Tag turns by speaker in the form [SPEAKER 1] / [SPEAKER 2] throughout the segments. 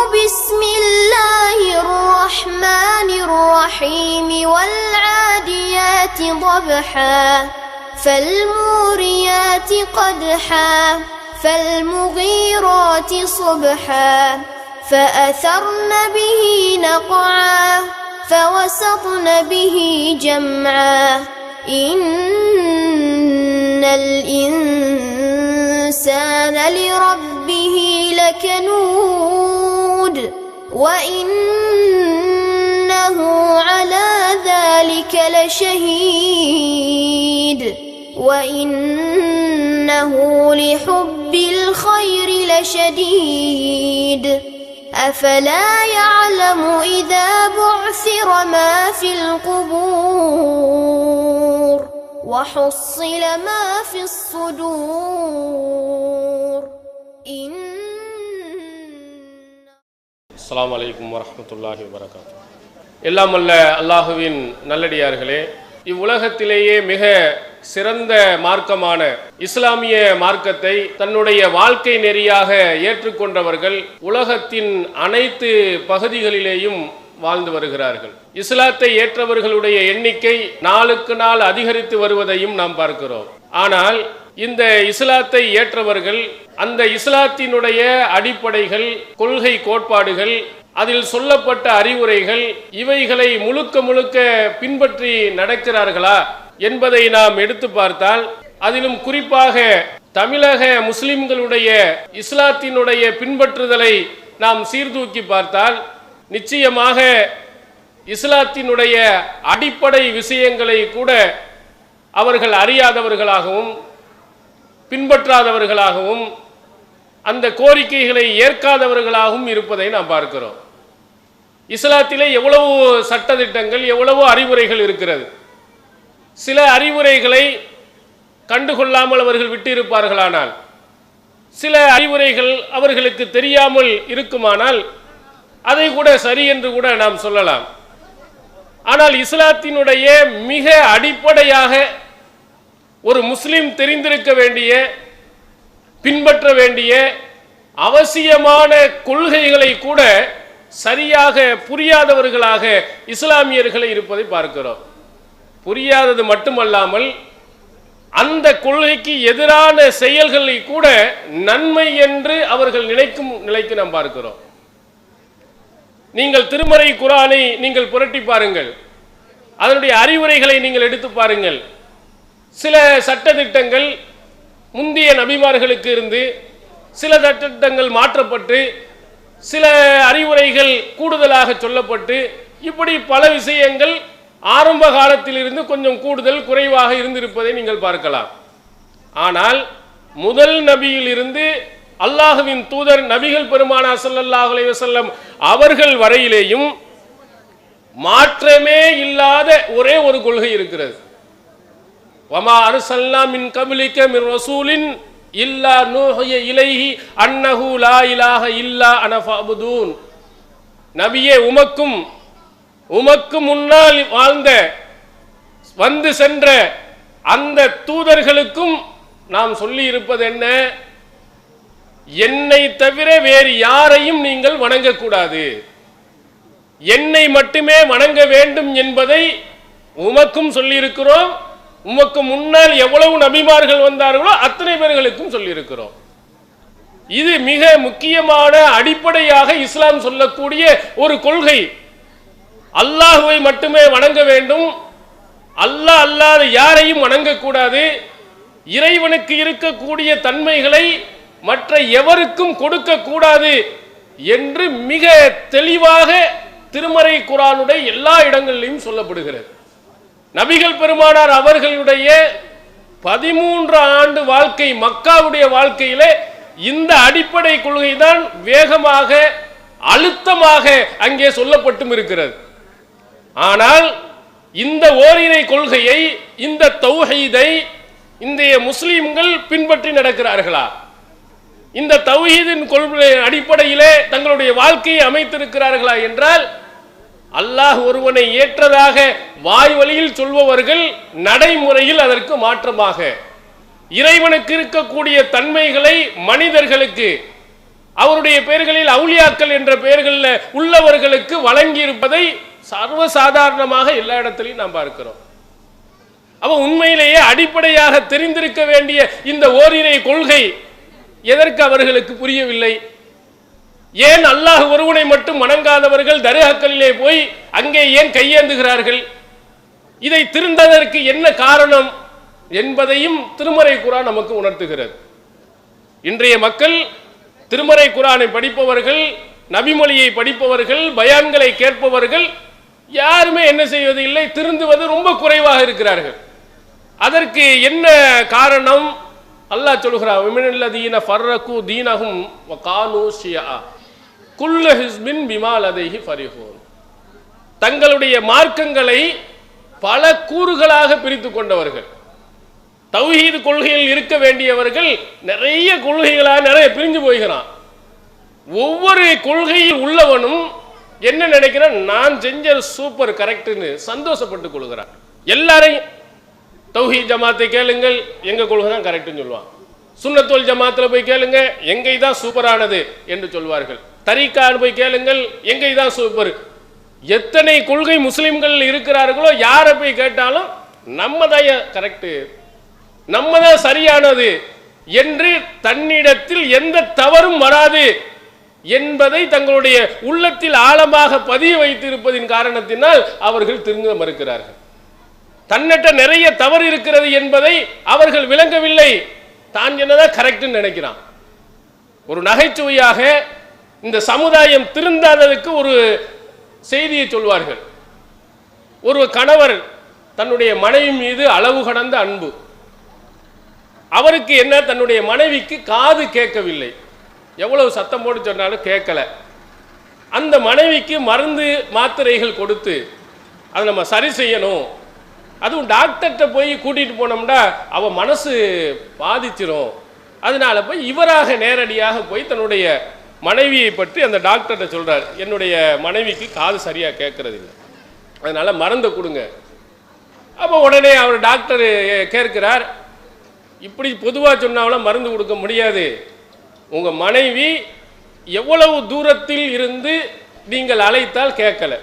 [SPEAKER 1] بسم الله الرحمن الرحيم والعاديات ضبحا فالموريات قدحا فالمغيرات صبحا فأثرن به نقعا فوسطن به جمعا إن الإنسان لربه لكنود وإنه على ذلك لشهيد وإنه لحب الخير لشديد أفلا يعلم إذا بعثر ما في القبور وحصل ما في الصدور
[SPEAKER 2] அஸ்ஸலாமு அலைக்கும் வரஹ்மத்துல்லாஹி வபரகாத்துஹு. எல்லாம் வல்ல அல்லாஹுவின் நல்லடியார்களே, இவ்வுலகத்திலேயே மிக சிறந்த மார்க்கமான இஸ்லாமிய மார்க்கத்தை தன்னுடைய வாழ்க்கை நெறியாக ஏற்றுக்கொண்டவர்கள் உலகத்தின் அனைத்து பகுதிகளிலேயும் வாழ்ந்து வருகிறார்கள். இஸ்லாத்தை ஏற்றவர்களுடைய எண்ணிக்கை நாளுக்கு நாள் அதிகரித்து வருவதையும் நாம் பார்க்கிறோம். ஆனால் இந்த இஸ்லாத்தை ஏற்றவர்கள் அந்த இஸ்லாத்தினுடைய அடிப்படைகள், கொள்கை கோட்பாடுகள், அதில் சொல்லப்பட்ட அறிவுரைகள், இவைகளை முழுக்க முழுக்க பின்பற்றி நடக்கிறார்களா என்பதை நாம் எடுத்து பார்த்தால், அதிலும் குறிப்பாக தமிழக முஸ்லிம்களுடைய இஸ்லாத்தினுடைய பின்பற்றுதலை நாம் சீர்தூக்கி பார்த்தால், நிச்சயமாக இஸ்லாத்தினுடைய அடிப்படை விஷயங்களை கூட அவர்கள் அறியாதவர்களாகவும் பின்பற்றாதவர்களாகவும் அந்த கோரிக்கைகளை ஏற்காதவர்களாகவும் இருப்பதை நாம் பார்க்கிறோம். இஸ்லாத்திலே எவ்வளவு சட்டதிட்டங்கள், எவ்வளவு அறிவுரைகள் இருக்கிறது. சில அறிவுரைகளை கண்டுகொள்ளாமல் அவர்கள் விட்டு இருப்பார்களானால், சில அறிவுரைகள் அவர்களுக்கு தெரியாமல் இருக்குமானால் அதை கூட சரி என்று கூட நாம் சொல்லலாம். ஆனால் இஸ்லாத்தினுடைய மிக அடிப்படையாக ஒரு முஸ்லிம் தெரிந்திருக்க வேண்டிய, பின்பற்ற வேண்டிய அவசியமான கொள்கைகளை கூட சரியாக புரியாதவர்களாக இஸ்லாமியர்களை இருப்பதை பார்க்கிறோம். புரியாதது மட்டுமல்லாமல் அந்த கொள்கைக்கு எதிரான செயல்களை கூட நன்மை என்று அவர்கள் நினைக்கும் நிலைக்கு நாம் பார்க்கிறோம். நீங்கள் திருமறை குர்ஆனை நீங்கள் புரட்டி பாருங்கள், அதனுடைய அறிவுரைகளை நீங்கள் எடுத்து பாருங்கள். சில சட்டதிட்டங்கள் முந்தைய நபிமார்களுக்கு இருந்து சில சட்டதிட்டங்கள் மாற்றப்பட்டு சில அறிவுரைகள் கூடுதலாக சொல்லப்பட்டு இப்படி பல விஷயங்கள் ஆரம்ப காலத்தில் இருந்து கொஞ்சம் கூடுதல் குறைவாக இருந்திருப்பதை நீங்கள் பார்க்கலாம். ஆனால் முதல் நபியில் இருந்து அல்லாஹ்வின் தூதர் நபிகள் பெருமானார் ஸல்லல்லாஹு அலைஹி வஸல்லம் அவர்கள் வரையிலேயும் மாற்றமே இல்லாத ஒரே ஒரு கொள்கை இருக்கிறது. வமா அர்சல்னா மின் கப்லிக மின் ரசூலின் இல்லா நூஹிய இலைஹி அன்னஹு லா இலாஹ இல்லா அன ஃபஅபுதூன். நபியே, உமக்கு முன்னால் வாழ்ந்த வந்து சென்ற அந்த தூதர்களுக்கும் நாம் சொல்லி இருப்பது என்ன? என்னை தவிர வேறு யாரையும் நீங்கள் வணங்கக்கூடாது, என்னை மட்டுமே வணங்க வேண்டும் என்பதை உமக்கும் சொல்லியிருக்கிறோம். உமக்கு முன்னால் எவ்வளவு நபிமார்கள் வந்தார்களோ அத்தனை பேர்களுக்கும் சொல்லியிருக்கிறோம். இது மிக முக்கியமான அடிப்படையாக இஸ்லாம் சொல்லக்கூடிய ஒரு கொள்கை. அல்லாஹுவை மட்டுமே வணங்க வேண்டும், அல்லாஹ் அல்லாத யாரையும் வணங்கக்கூடாது, இறைவனுக்கு இருக்கக்கூடிய தன்மைகளை மற்ற எவருக்கும் கொடுக்க கூடாது என்று மிக தெளிவாக திருமறை குர்ஆனுடைய எல்லா இடங்களிலும் சொல்லப்படுகிறது. நபிகள் பெருமானார் அவர்களுடைய 13 ஆண்டு வாழ்க்கை, மக்காவுடைய வாழ்க்கையிலே இந்த அடிப்படை கொள்கை தான் வேகமாக அழுத்தமாக அங்கே சொல்லப்பட்டும் இருக்கிறது. ஆனால் இந்த ஓரிரை கொள்கையை, இந்த தௌஹீதை இன்றைய முஸ்லிம்கள் பின்பற்றி நடக்கிறார்களா? இந்த தௌஹீதின் கொள்கை அடிப்படையிலே தங்களுடைய வாழ்க்கையை அமைத்திருக்கிறார்களா என்றால், அல்லாஹ் ஒருவனை ஏற்றதாக வாய் வழியில் சொல்பவர்கள் நடைமுறையில் அதற்கு மாற்றமாக இறைவனுக்கு இருக்கக்கூடிய தன்மைகளை மனிதர்களுக்கு அவருடைய பெயர்களில் அவுலியாக்கள் என்ற பெயர்களில் உள்ளவர்களுக்கு வழங்கி இருப்பதை சர்வசாதாரணமாக எல்லா இடத்திலையும் நாம் பார்க்கிறோம். அவ உண்மையிலேயே அடிப்படையாக தெரிந்திருக்க வேண்டிய இந்த ஓரிரை கொள்கை எதற்கு அவர்களுக்கு புரியவில்லை? ஏன் அல்லாஹ் ஒருவனை மட்டும் வணங்காதவர்கள் தர்காக்களிலே போய் அங்கே ஏன் கையேந்துகிறார்கள்? இதை திருந்ததற்கு என்ன காரணம் என்பதையும் திருமறை குர்ஆன் நமக்கு உணர்த்துகிறது. இன்றைய மக்கள் திருமறை குர்ஆனை படிப்பவர்கள், நபிமொழியை படிப்பவர்கள், பயான்களை கேட்பவர்கள் யாருமே என்ன செய்வதில்லை, திருந்துவது ரொம்ப குறைவாக இருக்கிறார்கள். அதற்கு என்ன காரணம்? அல்லாஹ் சொல்கிறான், மினல்லதீன ஃபர்ரகு தீனஹும் வ கானூ ஷியா குல்லு ஹிஸ்பின் பிமா லதைஹி ஃபரிஹூன். தங்களுடைய மார்க்கங்களை பல கூறுகளாக பிரித்து கொண்டவர்கள். தௌஹீத் கொள்கையில் இருக்க வேண்டியவர்கள் நிறைய கொள்கைகளாக நிறைய பிரிஞ்சு போகிறான். ஒவ்வொரு கொள்கையில் உள்ளவனும் என்ன நினைக்கிறான், நான் செஞ்சது சூப்பர் கரெக்ட்னு சந்தோஷப்பட்டு கொள்கிறான். எல்லாரையும் தௌஹீத் ஜமாத்தை கேளுங்கள், எங்க கொள்கை தான் கரெக்ட்னு சொல்லுவான். சுன்னத்துல் ஜமாத்தில் போய் கேளுங்க, எங்க இதான் சூப்பரானது என்று சொல்வார்கள். தரீக்கான்னு போய் கேளுங்கள், எங்க இதான் சூப்பர். எத்தனை கொள்கை முஸ்லிம்கள் இருக்கிறார்களோ யாரை போய் கேட்டாலும் நம்ம தான் கரெக்டு, நம்ம தான் சரியானது என்று தன்னிடத்தில் எந்த தவறும் வராது என்பதை தங்களுடைய உள்ளத்தில் ஆழமாக பதிய வைத்திருப்பதின் காரணத்தினால் அவர்கள் திருந்த மறுக்கிறார்கள். தன்னிட்ட நிறைய தவறு இருக்கிறது என்பதை அவர்கள் விளங்கவில்லை. தான் என்னதான் கரெக்ட்னு நினைக்கிறான். ஒரு நகைச்சுவையாக இந்த சமுதாயம் திருந்தாததுக்கு ஒரு செய்தியை சொல்வார்கள். ஒரு கணவர் தன்னுடைய மனைவி மீது அளவு கடந்த அன்பு. அவருக்கு என்ன, தன்னுடைய மனைவிக்கு காது கேட்கவில்லை, எவ்வளவு சத்தம் போட்டு சொன்னாலும் கேட்கல. அந்த மனைவிக்கு மருந்து மாத்திரைகள் கொடுத்து அதை நம்ம சரி செய்யணும். அதுவும் டாக்டர்கிட்ட போய் கூட்டிட்டு போனோம்னா அவ மனசு பாதிச்சிரும். அதனால போய் இவராக நேரடியாக போய் தன்னுடைய மனைவியை பற்றி அந்த டாக்டர்கிட்ட சொல்றார், என்னுடைய மனைவிக்கு காது சரியா கேட்கறது இல்லை, அதனால மருந்தை கொடுங்க. அப்போ உடனே அவர் டாக்டர் கேட்கிறார், இப்படி பொதுவாக சொன்னாலும் மருந்து கொடுக்க முடியாது. உங்க மனைவி எவ்வளவு தூரத்தில் இருந்து நீங்கள் அழைத்தால் கேட்கல,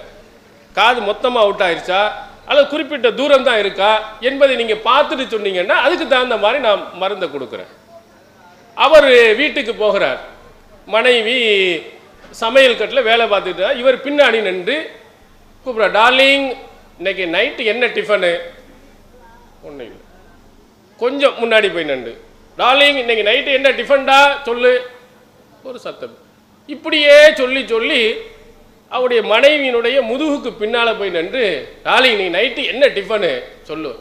[SPEAKER 2] காது மொத்தமாக அவுட் ஆயிடுச்சா அல்லது குறிப்பிட்ட தூரம் தான் இருக்கா என்பதை நீங்கள் பார்த்துட்டு சொன்னீங்கன்னா அதுக்கு தகுந்த மாதிரி நான் மருந்தை கொடுக்குறேன். அவர் வீட்டுக்கு போகிறார். மனைவி சமையல் கட்டில் வேலை பார்த்துட்டு இவர் பின்னாடி நின்று கூப்பிட்ற, டார்லிங் இன்னைக்கு நைட்டு என்ன டிஃபனு? ஒன்றும் இல்லை. கொஞ்சம் முன்னாடி போய் நின்று, டார்லிங் இன்னைக்கு நைட்டு என்ன டிஃபன்டா சொல்லு, ஒரு சத்தம். இப்படியே சொல்லி சொல்லி அவருடைய மனைவியினுடைய முதுகுக்கு பின்னால் போய் நின்று, டார்லிங் நீ நைட்டு என்ன டிஃபனு சொல்லு.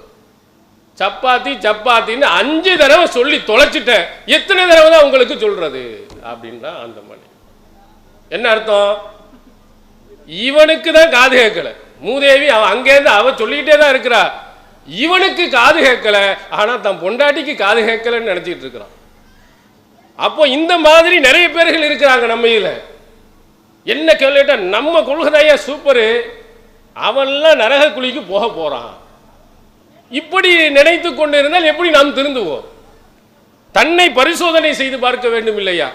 [SPEAKER 2] சப்பாத்தி சப்பாத்தின்னு 5 தடவை சொல்லி தொலைச்சிட்டேன், எத்தனை தடவை தான் உங்களுக்கு சொல்றது அப்படின்னா அந்த மனைவி. என்ன அர்த்தம்? இவனுக்கு தான் காது கேட்கல. மூதேவி அவன் அங்கேருந்து அவ சொல்லிக்கிட்டே தான் இருக்கிறா, இவனுக்கு காது கேட்கல, ஆனா தன் பொண்டாட்டிக்கு காது கேட்கலன்னு நினைச்சிட்டு இருக்கிறான். அப்போ இந்த மாதிரி நிறைய பேர்கள் இருக்கிறாங்க நம்ம இதுல. என்ன கேள்விட்டா, நம்ம கொள்கைதாயா சூப்பரு, அவன்லாம் நரக குழிக்கு போக போறான். இப்படி நினைத்து கொண்டு இருந்தால் எப்படி நாம் திருந்துவோம்? தன்னை பரிசோதனை செய்து பார்க்க வேண்டும் இல்லையா?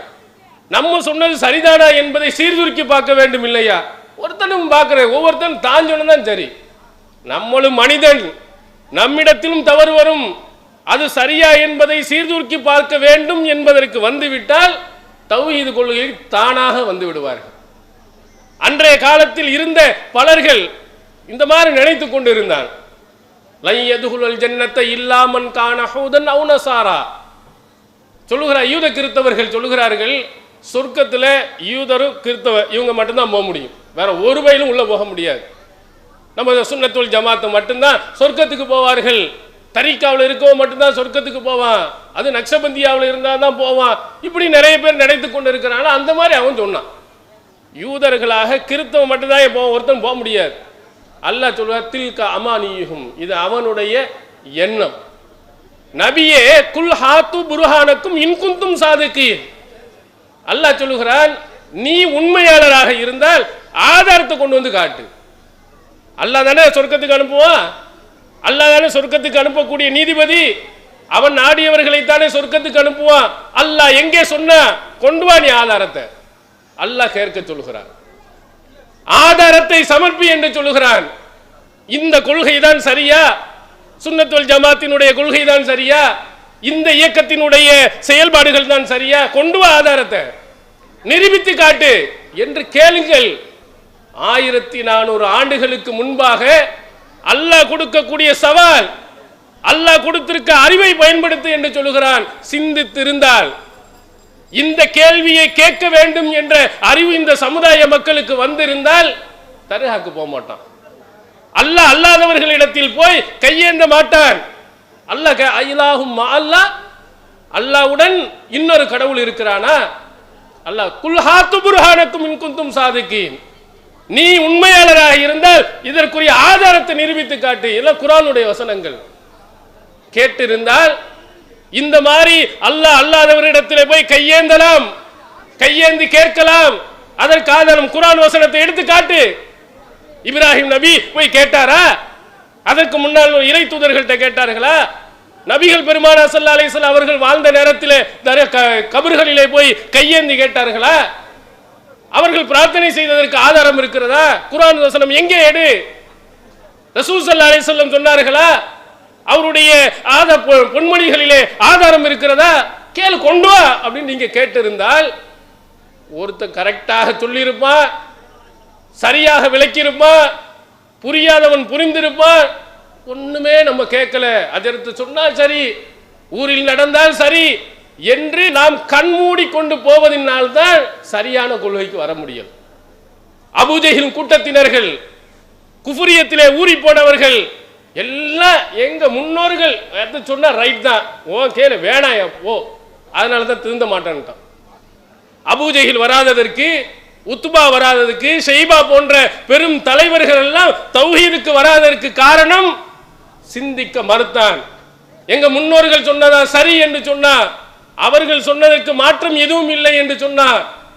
[SPEAKER 2] நம்ம சொன்னது சரிதானா என்பதை சீர்தூக்கி பார்க்க வேண்டும் இல்லையா? ஒருத்தனும் பார்க்கிற ஒவ்வொருத்தனும் தான் சொன்னதான் சரி. நம்மளும் மனிதன், நம்மிடத்திலும் தவறு வரும். அது சரியா என்பதை சீர்தூக்கி பார்க்க வேண்டும் என்பதற்கு வந்துவிட்டால் தௌஹீத் கொள்கையில் தானாக வந்து விடுவார்கள். அன்றைய காலத்தில் இருந்த பலர்கள் இந்த மாதிரி நினைத்து கொண்டிருந்தார். இல்லாமன் கான ஹூதன் அவு நஸாரா சொல்லுகிறார். யூத கிறிஸ்தவர்கள் சொல்லுகிறார்கள், சொர்க்கத்தில் யூதரும் கிறிஸ்தவ இவங்க மட்டும்தான் போக முடியும், வேற ஒரு வயலும் உள்ள போக முடியாது. நம்ம சுன்னத்துல் ஜமாத்தை மட்டும்தான் சொர்க்கத்துக்கு போவார்கள். தரீக்காவில் இருக்கவன் மட்டும்தான் சொர்க்கத்துக்கு போவான், அது நக்ஷபந்தியாவில் இருந்தால் தான் போவான். இப்படி நிறைய பேர் நினைத்து கொண்டு இருக்கிறாங்க. அந்த மாதிரி அவன் சொன்னான், யூதர்களாக கிறிஸ்தவன் மட்டும்தான் போவான், ஒருத்தன் போக முடியாது. அல்லாஹ் சொல்வார், தில்க அமானியுஹும், இது அவனுடைய எண்ணம். நபியே குல் ஹாத்து புர்ஹானக்கும் இன்குந்தும் சாதிக்கீன், அல்லாஹ் சொல்லுகிறான், நீ உண்மையாளராக இருந்தால் ஆதாரத்தை கொண்டு வந்து காட்டு. அல்லாஹ் தானே சொர்க்கத்துக்கு அனுப்புவான், அல்லாஹ் தானே சொர்க்கத்துக்கு அனுப்பக்கூடிய நீதிபதி. அவன் நாடியவர்களைத்தானே சொர்க்கத்துக்கு அனுப்புவான். அல்லாஹ் எங்கே சொன்னா கொண்டு வா நீ ஆதாரத்தை. அல்லாஹ் கேட்க சொல்லுகிறான், ஆதாரத்தை சமர்ப்பி என்று சொல்லுகிறான். இந்த கொள்கை தான் சரியா? சுன்னத் வல் ஜமாத்தினுடைய கொள்கை தான் சரியா? இந்த இயக்கத்தினுடைய செயல்பாடுகள் தான் சரியா? கொண்டு வா ஆதாரத்தை, நிரூபித்து காட்டு என்று கேளுங்கள். 1400 ஆண்டுகளுக்கு முன்பாக அல்லாஹ் கொடுக்கக்கூடிய சவால், அல்லாஹ் கொடுத்திருக்க அறிவை பயன்படுத்து என்று சொல்லுகிறான். சிந்தித்திருந்தால், இந்த கேள்வியை கேட்க வேண்டும் என்ற அறிவு இந்த சமுதாய மக்களுக்கு வந்திருந்தால் தர்காக்கு போக மாட்டான். அல்லாஹ் அல்லாதவர்களிடத்தில் போய் கையேந்த மாட்டான். அல்லாஹ்வுடன் இன்னொரு கடவுள் இருக்கிறானா? அல்லாஹ் குல் ஹாத்து புர்ஹானக்கும் இன் குன்தும் சாதிகீன், நீ உண்மையாளராக இருந்தால் இதற்குரிய ஆதாரத்தை நிரூபித்து காட்டு. இதெல்லாம் குர்ஆனுடைய வசனங்கள். கேட்டிருந்தால் இந்த மாதிரி அல்லாஹ் அல்லாதவரிடத்திலே போய் கையேந்தலாம், கையேந்தி கேட்கலாம். அதற்கு ஆதாரம் குர்ஆன் வசனத்தை எடுத்து காட்டு. இப்ராஹிம் நபி போய் கேட்டாரா? அதற்கு முன்னால் இறை தூதர்கள்ட்ட கேட்டார்களா? நபிகள் பெருமானா ஸல்லல்லாஹு அலைஹி வஸல்லம் அவர்கள் வாழ்ந்த நேரத்திலே கபர்களிலே போய் கையேந்தி கேட்டார்களா? அவர்கள் பிரார்த்தனை செய்ததற்கு ஆதாரம் இருக்கிறதா? குர்ஆன் வசனம் எங்கே எடு? ரசூல் ஸல்லல்லாஹு அலைஹி வஸல்லம் சொன்னார்களா? அவருடைய பொன்மொழிகளிலே ஆதாரம் இருக்கிறதா? கேளு, கொண்டு வா அப்படின்னு நீங்க கேட்டிருந்தால் ஒருத்தன் கரெக்டாக சொல்லியிருப்பான், சரியாக விளக்கியிருப்பான், புரியாதவன் புரிந்திருப்பான். ஒண்ணுமே நம்ம கேட்கல, அதற்கு சொன்னால் சரி, ஊரில் நடந்தால் சரி என்று நாம் கண்மூடி கொண்டு போவதனால்தான் சரியான கொள்கைக்கு வர முடியும். அபூஜஹில் கூட்டத்தினர்கள், குஃப்ரியத்திலே ஊறி போனவர்கள் எல்லாம் எங்க முன்னோர்கள் சொன்னா ரைட் தான், ஓ கேளு, வேணாயா போ, அதனால தான் திருந்த மாட்டான்ட்டான். அபூஜஹில் வராததற்கு, உத்பா வராததற்கு, ஷைபா போன்ற பெரும் தலைவர்கள் எல்லாம் தௌஹீதுக்கு வராததற்கு காரணம் சிந்திக்க மறுத்தான். எங்க முன்னோர்கள் சொன்னதா சரி என்று சொன்னா, அவர்கள் சொன்னதற்கு மாற்றம் எதுவும் இல்லை என்று சொன்னா,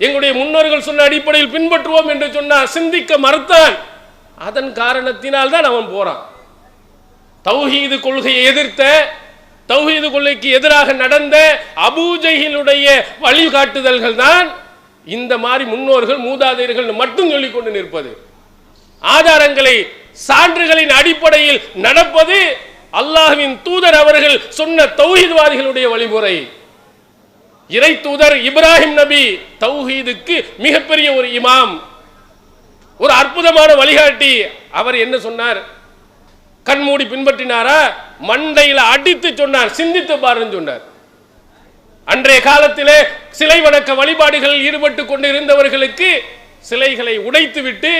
[SPEAKER 2] எங்களுடைய முன்னோர்கள் சொன்ன அடிப்படையில் பின்பற்றுவோம் என்று சொன்னா சிந்திக்க மறுத்தான். அதன் காரணத்தினால் தான் அவன் போறான். தௌஹீது கொள்கையை எதிர்த்த, தௌஹீது கொள்கைக்கு எதிராக நடந்த அபூஜஹிலுடைய வழிகாட்டுதல்கள் தான் இந்த மாதிரி முன்னோர்கள் மூதாதையர்கள் மட்டும் சொல்லிக் கொண்டு நிற்பது. ஆதாரங்களை, சான்றுகளின் அடிப்படையில் நடப்பது அல்லாஹ்வின் தூதர் அவர்கள் சொன்ன தௌஹீத்வாதிகளுடைய வழிமுறை. இறை தூதர் இப்ராஹிம் நபி தௌஹீதுக்கு மிகப்பெரிய ஒரு இமாம், ஒரு அற்புதமான வழிகாட்டி. அவர் என்ன சொன்னார்? கண்மூடி பின்பற்றினாரா? மண்டையில் அடித்து சொன்னார், சிந்தித்து பாருன்னு சொன்னார். அன்றைய காலத்திலே சிலை வணக்க வழிபாடுகளில் ஈடுபட்டு கொண்டிருந்தவர்களுக்கு சிலைகளை உடைத்து விட்டு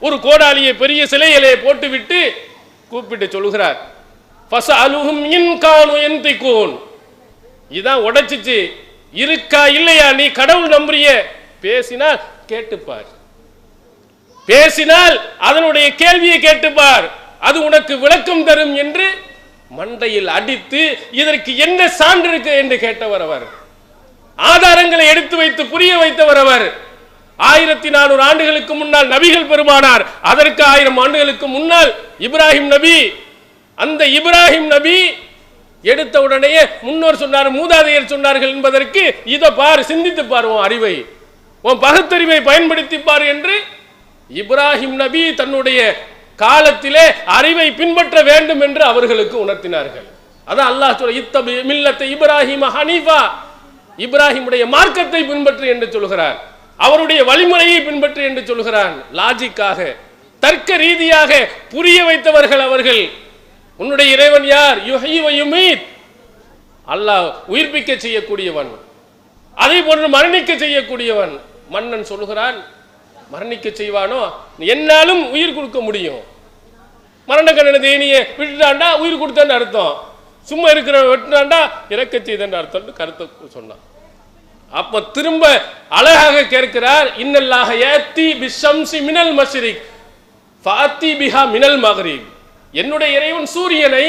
[SPEAKER 2] ஒரு கோடாலியை பெரிய சிலையிலே போட்டுவிட்டு கூப்பிட்டு சொல்லுகிறார், ஃபஸஅலுஹும் இன் கானு யன்திகூன், இதான் உடைச்சிச்சு, இருக்கா இல்லையா, நீ கடவுள் நம்புறிய, பேசினால் கேட்டுப்பார், பேசினால் அதனுடைய கேள்வியை கேட்டுப்பார், அது உனக்கு விளக்கம் தரும் என்று மண்டையில் அடித்து இதற்கு என்ன சான்று இருக்கு என்று கேட்டவர் அவர். ஆதாரங்களை எடுத்து வைத்து புரிய வைத்தவர் அவர். 1400 ஆண்டுகளுக்கு முன்னால் நபிகள் பெருமானார், அதற்கு 1000 ஆண்டுகளுக்கு முன்னால் இப்ராஹிம் நபி. அந்த இப்ராஹிம் நபி எடுத்த உடனே முன்னோர் சொன்னார், மூதாதையர் சொன்னார்கள் என்பதற்கு இதை பார், சிந்தித்து பார், உன் அறிவை, உன் பகுத்தறிவை பயன்படுத்தி பார் என்று இப்ராஹிம் நபி தன்னுடைய காலத்திலே அறிவை பின்பற்ற வேண்டும் என்று அவர்களுக்கு உணர்த்தினார்கள். அதான் அல்லாஹ் சொல்ல, இத்தபி மில்லத்தை இப்ராஹிம் ஹனீஃபா, இப்ராஹிமுடைய மார்க்கத்தை பின்பற்று என்று சொல்கிறார், அவருடைய வழிமுறையை பின்பற்று என்று சொல்கிறான். லாஜிக்காக, தர்க்க ரீதியாக புரிய வைத்தவர்கள் அவர்கள். உன்னுடைய இறைவன் யார்? யுஹ்யி வ யுமீத், அல்லாஹ் உயிர்ப்பிக்க செய்யக்கூடியவன், அதே போன்று மரணிக்க செய்யக்கூடியவன். மன்னன் சொல்லுகிறான், மரணிக்க செய்வானோ, என்னாலும் உயிர் கொடுக்க முடியும், மரண கண்ணனை தேனியை விட்டுட்டாண்டா உயிர் கொடுத்தன்னு அர்த்தம், சும்மா இருக்கிற வெட்டுனாண்டா இறக்க செய்தன்னு அர்த்தம் கருத்தை சொன்னான். அப்ப திரும்ப அழகாக கேட்கிறார், இன்னல்லாஹ யஅதி பிஷம்சி மினல் மஷ்ரிக் ஃபாதி பிஹா மினல் மக்ரிப், என்னுடைய இறைவன் சூரியனை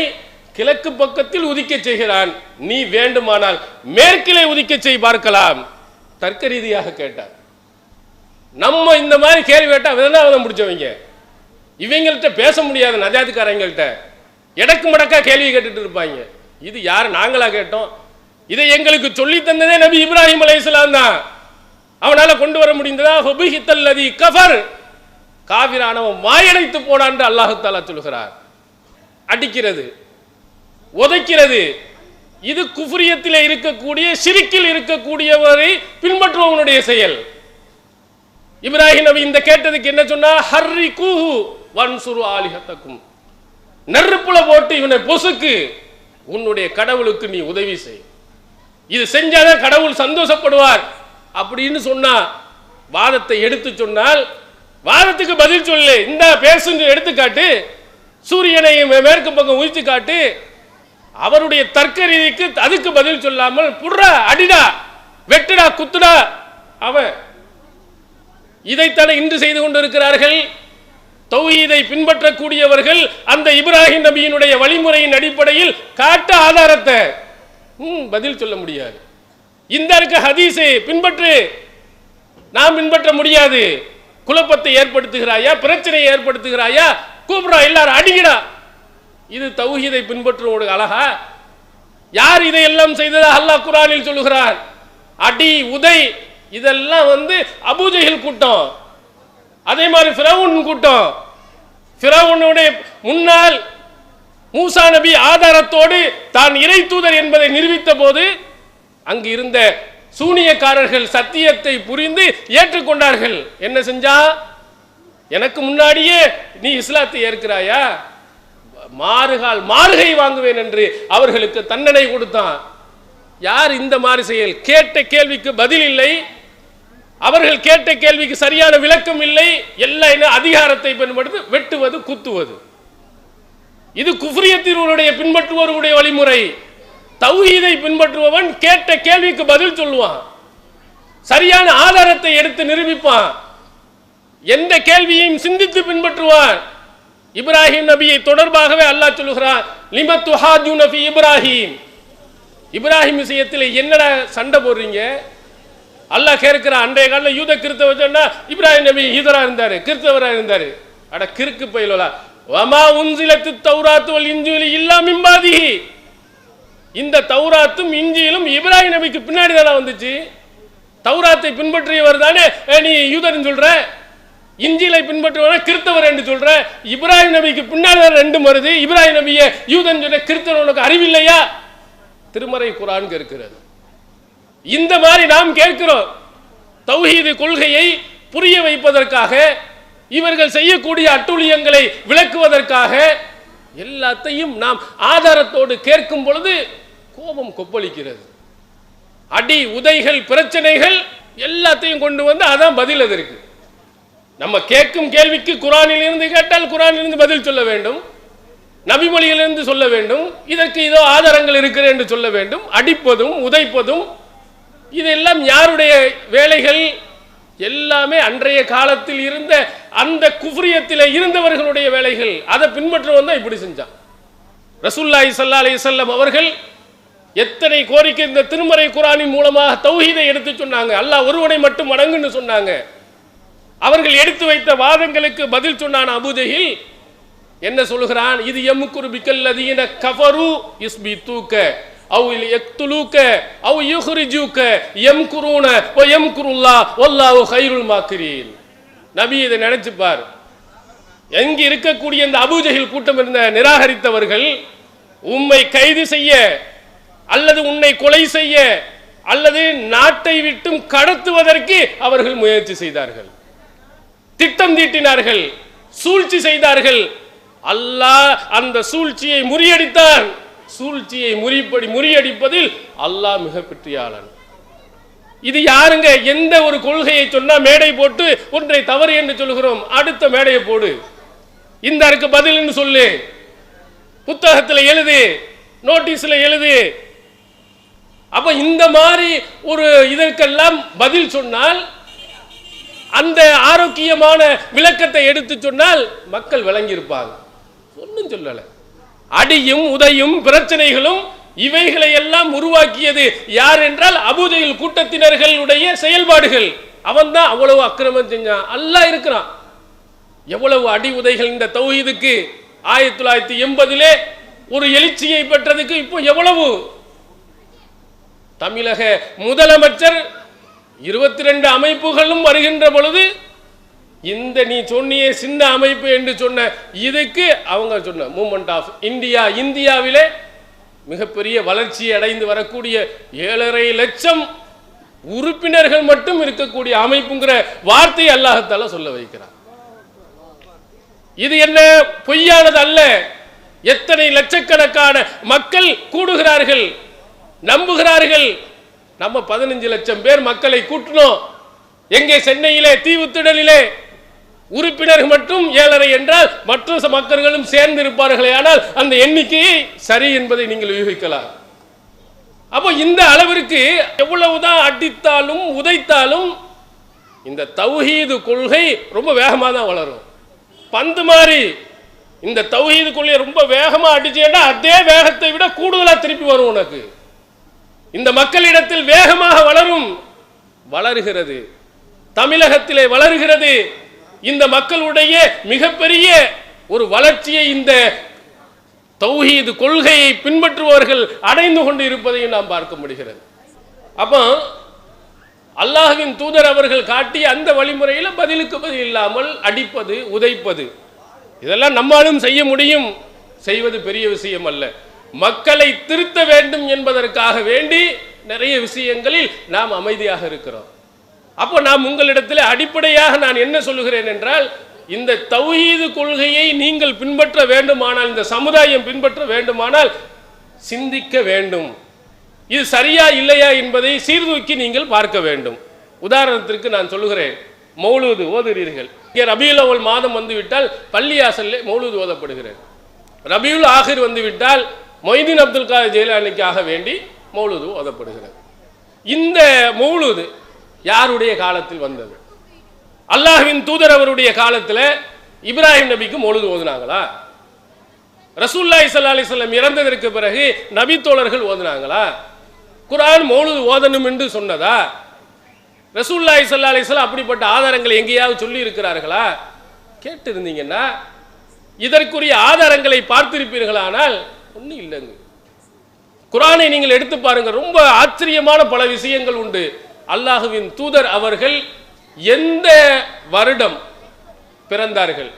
[SPEAKER 2] கிழக்கு பக்கத்தில் உதிக்க செய்கிறான், நீ வேண்டுமானால் மேற்கிலே உதிக்க செய் பார்க்கலாம். தர்க்க ரீதியாக கேட்டார். நம்ம இந்த மாதிரி கேள்வி கேட்டா விதனாவதம் பிடிச்சவங்க, இவங்கள்ட்ட பேச முடியாத நஜாத்துக்காரங்கள்ட்ட எடக்கு மடக்கா கேள்வி கேட்டுட்டு இருப்பாங்க. இது யார் நாங்களா கேட்டோம்? இதை எங்களுக்கு சொல்லி தந்ததே நபி இப்ராஹிம் அலைஹிஸ்ஸலாம் தான். அவனால கொண்டு வர முடிந்ததா? ஃபபிஹித்தல்லதி கஃபர், காஃபிரானவன் வாயடைத்து போனான் என்று அல்லாஹ் தஆலா சொல்கிறார். அடிக்கிறது, உதைக்கிறது, இது குஃப்ரியத்திலே இருக்கக்கூடிய, ஷிர்கில் இருக்கக்கூடியவரை பின்பற்றுவவனுடைய செயல். இப்ராஹிம் நபி இந்த கேட்டதுக்கு என்ன சொன்னா? ஹர்ரிகூஹு வன்சுரு ஆலிஹத்தக்கும், நெருப்புல போட்டு இவனை பொசுக்கு, உன்னுடைய கடவுளுக்கு நீ உதவி செய். இது செஞ்சாதான் கடவுள் சந்தோஷப்படுவார் அப்படின்னு சொன்னா, வாதத்தை எடுத்து சொன்னால் வாதத்துக்கு பதில் சொல்லு, இந்த பேசுன்னு எடுத்துக்காட்டு, சூரியனை மேற்கு பக்கம் உயிர்த்து காட்டு. அவருடைய தர்க்க ரீதிக்கு அதுக்கு பதில் சொல்லாமல் புடுறா, அடிடா, வெட்டுடா, குத்துடா. அவன் இதைத்தானே இன்று செய்து கொண்டிருக்கிறார்கள். தௌஹீதை பின்பற்றக்கூடியவர்கள் அந்த இப்ராஹிம் நபியினுடைய வழிமுறையின் அடிப்படையில் காட்ட ஆதாரத்தை பதில் சொல்ல முடியாது. இந்த இருக்க ஹதீஸை பின்பற்று, நாம் பின்பற்ற முடியாது. குழப்பத்தை ஏற்படுத்துகிறாயா, பிரச்சனையை ஏற்படுத்துகிறாயா, கூப்பிடா, எல்லாரும் அடிங்கடா. இது தௌஹீதை பின்பற்றுவதற்கு அழகா? யார் இதையெல்லாம் செய்ததா அல்லாஹ் குர்ஆனில் சொல்லுகிறார்? அடி, உதை, இதெல்லாம் அபூஜஹில் கூட்டம், அதே மாதிரி ஃபிரௌன் கூட்டம். ஃபிரௌனுடைய முன்னால் மூசா நபி ஆதாரத்தோடு தான் இறை தூதர் என்பதை நிரூபித்த போது அங்கு இருந்த சூனியக்காரர்கள் சத்தியத்தை புரிந்து ஏற்றுக்கொண்டார்கள். என்ன செஞ்சா? எனக்கு முன்னாடியே நீ இஸ்லாத்தை ஏற்கிறாயா, மாறுகை வாங்குவேன் என்று அவர்களுக்கு தண்டனை கொடுத்தான். யார் இந்த மாதிரி செயல்? கேட்ட கேள்விக்கு பதில் இல்லை, அவர்கள் கேட்ட கேள்விக்கு சரியான விளக்கம் இல்லை. எல்லாம் அதிகாரத்தை பயன்படுத்தி வெட்டுவது, குத்துவது. இது குஃப்ரியத்தினுடைய பின்பற்றுவோருடைய வழிமுறை. தௌஹீதை பின்பற்றுபவன் கேட்ட கேள்விக்கு பதில் சொல்லுவான், சரியான ஆதாரத்தை எடுத்து நிரூபிப்பான், எந்த கேள்வியையும் சிந்தித்து பின்பற்றுவான். இப்ராஹிம் நபியை தொடர்பாகவே அல்லாஹ் சொல்லுகிறான், லிம துஹாஜூன ஃபீ இப்ராஹிம். இப்ராஹிம் விஷயத்தில் என்னடா சண்டை போடுறீங்க? அல்லாஹ் கேட்கிறான். அன்றைய காலத்தில் யூத கிறிஸ்தவ சொன்னா இப்ராஹிம் நபி யூதரா இருந்தாரு, கிறிஸ்தவரா இருந்தாரு. அட கிறுக்கு பயிலா, வமா உன்சிலத்து தௌராத்து வல் இன்ஜீலு இல்லா மின் பாதிஹி. இந்த தௌராத்தும் இன்ஜீலும் இப்ராஹிம் நபிக்கு பின்னாடி தானே வந்துச்சு. தௌராத்தை பின்பற்றியவர் தானே நீ யூதர்னு சொல்ற, இன்ஜீலை பின்பற்றுவன கிறிஸ்தவர் என்று சொல்ற. இப்ராஹிம் நபிக்கு பின்னாடி ரெண்டும் வருது. இப்ராஹிம் நபியை யூதன் சொல்ற, கிறிஸ்தவனுக்கு அறிவில்லையா? திருமறை குர்ஆன் இருக்கிறது. இந்த மாதிரி நாம் கேட்கிறோம். தௌஹீது கொள்கையை புரிய வைப்பதற்காக, இவர்கள் செய்யக்கூடிய அட்டூழியங்களை விளக்குவதற்காக எல்லாத்தையும் நாம் ஆதாரத்தோடு கேட்கும் பொழுது கோபம் கொப்பளிக்கிறது. அடி, உதைகள், பிரச்சனைகள் எல்லாத்தையும் கொண்டு வந்து அதான் பதில். அதற்கு நம்ம கேட்கும் கேள்விக்கு குர்ஆனிலிருந்து கேட்டால் குர்ஆனிலிருந்து பதில் சொல்ல வேண்டும், நபிமொழியிலிருந்து சொல்ல வேண்டும், இதற்கு இதோ ஆதாரங்கள் இருக்கிறது என்று சொல்ல வேண்டும். அடிப்பதும் உதைப்பதும் இதெல்லாம் யாருடைய வேலைகள்? எல்லாமே அன்றைய காலத்தில் இருந்த அந்த குஃப்ரியத்தில் இருந்தவர்களுடைய வேலைகள். அதை பின்பற்றுவன் தான் இப்படி செஞ்சான். ரசூலுல்லாஹி ஸல்லல்லாஹு அலைஹி வஸல்லம் அவர்கள் எத்தனை கோரிக்கை இந்த திருமறை குர்ஆனின் மூலமாக தௌஹீதை எடுத்து சொன்னாங்க. அல்லாஹ் ஒருவனை மட்டும் வணங்குன்னு சொன்னாங்க. அவர்கள் எடுத்து வைத்த வாதங்களுக்கு பதில் சொன்னான் அபூஜஹில். என்ன சொல்லுகிறான்? இது யம்குரு பிக்கல்லதீன கஃபரு இஸ்பிதூக அவ் யக்துலூக அவ் யுஹ்ரிஜூக யம்குரூன வ யம்குருல்லாஹ் வல்லாஹு கைருல் மாக்கிரீன். நபி இதை நினைச்சு பார். எங்க இருக்கக்கூடிய இந்த அபூஜஹில் கூட்டம் இருந்த நிராகரித்தவர்கள் உம்மை கைது செய்ய அல்லது உன்னை கொலை செய்ய அல்லது நாட்டை விட்டும் கடத்துவதற்கு அவர்கள் முயற்சி செய்தார்கள், திட்டம் தீட்டினார்கள், சூழ்ச்சி செய்தார்கள். அல்லாஹ் அந்த சூழ்ச்சியை முறியடித்தான். சூழ்ச்சியை முறியடிப்பதில் அல்லாஹ் மிக பெற்றியாளன். இது யாருங்க? எந்த ஒரு கொள்கையை சொன்னா மேடை போட்டு ஒன்றை தவறு என்று சொல்லுகிறோம், அடுத்த மேடையை போடு, இந்த அதுக்கு பதில் சொல்லு, புத்தகத்தில் எழுது, நோட்டீஸ்ல எழுது. அப்ப இந்த மாதிரி ஒரு இதற்கெல்லாம் பதில் சொன்னால், அந்த ஆரோக்கியமான விளக்கத்தை எடுத்து சொன்னால் மக்கள் விளங்கியிருப்பாங்க. ஒன்றும் சொல்லல. அடியும் உதையும் பிரச்சனைகளும் இவைகளை எல்லாம் உருவாக்கியது யார் என்றால் அபூஜஹில் கூட்டத்தினர்களுடைய செயல்பாடுகள். அவன் தான் அவ்வளவு அக்கிரமம் செஞ்சான். அல்லாஹ் இருக்கிறான். எவ்வளவு அடி உதைகள் இந்த தௌஹீதுக்கு 1980 ஒரு எழுச்சியை பெற்றதுக்கு இப்போ எவ்வளவு? தமிழக முதலமைச்சர் 22 அமைப்புகளும் வருகின்ற பொழுது இந்த நீ சொன்னிய சின்ன அமைப்பு என்று சொன்ன இதுக்கு அவங்க சொன்ன மூவ்மெண்ட் ஆஃப் இந்தியா, இந்தியாவிலே மிகப்பெரிய வளர்ச்சி அடைந்து வரக்கூடிய 7.5 லட்சம் உறுப்பினர்கள் மட்டும் இருக்கக்கூடிய அமைப்புங்கிற வார்த்தை அல்லாஹ்தாலா சொல்ல வைக்கிறார். இது என்ன பொய்யானது அல்ல. எத்தனை லட்சக்கணக்கான மக்கள் கூடுகிறார்கள், நம்புகிறார்கள். நம்ம 15 லட்சம் பேர் மக்களை கூட்டினோம். எங்கே? சென்னையிலே தீவுத்திடலிலே. உறுப்பினர்கள் மட்டும் 7.5 என்றால் மற்ற மக்களும் சேர்ந்து இருப்பார்களே, ஆனால் அந்த எண்ணிக்கையை சரி என்பதை நீங்கள் யூகிக்கலாம். அப்போ இந்த அளவிற்கு எவ்வளவுதான் அடித்தாலும் உதைத்தாலும் இந்த தௌஹீது கொள்கை ரொம்ப வேகமாக தான் வளரும். பந்து மாதிரி இந்த தௌஹீது கொள்கையை ரொம்ப வேகமா அடிச்சேன்னா அதே வேகத்தை விட கூடுதலா திருப்பி வரும் உனக்கு. இந்த மக்களிடத்தில் வேகமாக வளரும், வளர்கிறது, தமிழகத்திலே வளர்கிறது. இந்த மக்களுடைய மிகப்பெரிய ஒரு வளர்ச்சியை இந்த தௌஹீது கொள்கையை பின்பற்றுபவர்கள் அடைந்து கொண்டு இருப்பதையும் நாம் பார்க்க முடிகிறது. அப்போ அல்லாஹ்வின் தூதர் அவர்கள் காட்டிய அந்த வழிமுறையில் பதிலுக்கு பதில் இல்லாமல் அடிப்பது, உதைப்பது, இதெல்லாம் நம்மாலும் செய்ய முடியும். செய்வது பெரிய விஷயம் அல்ல. மக்களை திருத்த வேண்டும் என்பதற்காக வேண்டி நிறைய விஷயங்களில் நாம் அமைதியாக இருக்கிறோம். அப்போ நாம் உங்களிடத்தில் அடிப்படையாக நான் என்ன சொல்லுகிறேன் என்றால், இந்த தௌஹீது கொள்கையை நீங்கள் பின்பற்ற வேண்டுமானால், இந்த சமுதாயம் பின்பற்ற வேண்டுமானால் சிந்திக்க வேண்டும். இது சரியா இல்லையா என்பதை சீர்தூக்கி நீங்கள் பார்க்க வேண்டும். உதாரணத்திற்கு நான் சொல்லுகிறேன், மௌலூது ஓதுகிறீர்கள். இங்கே ரபியுல் அவ்வல் மாதம் வந்துவிட்டால் பள்ளியாசல்லே மௌலூது ஓதப்படுகிறது. ரபியுல் ஆகிர் வந்துவிட்டால் மொய்தீன் அப்துல் காதர் ஜெயிலானிக்காக வேண்டி மௌலூது ஓதப்படுகிறது. இந்த மௌலூது யாருடைய காலத்தில் வந்தது? அல்லாஹ்வின் தூதர் அவருடைய காலத்தில் இப்ராஹிம் நபிக்கு மௌலூது ஓதுனாங்களா? ரசூலுல்லாஹி ஸல்லல்லாஹு அலைஹி வஸல்லம் இறந்ததற்கு பிறகு நபி தோழர்கள் ஓதுனாங்களா? குர்ஆன் மௌலூது ஓதணும் என்று சொன்னதா? ரசூலுல்லாஹி ஸல்லல்லாஹு அலைஹி வஸல்லம் அப்படிப்பட்ட ஆதாரங்களை எங்கேயாவது சொல்லி இருக்கிறார்களா? கேட்டு இருந்தீங்கன்னா இதற்குரிய ஆதாரங்களை பார்த்திருப்பீர்களானால் ஒன்றும் இல்லைங்க. குர்ஆனை நீங்கள் எடுத்து பாருங்க, ரொம்ப ஆச்சரியமான பல விஷயங்கள் உண்டு. அல்லாஹ்வின் தூதர் அவர்கள் எந்த வருடம் பிறந்தார்கள்,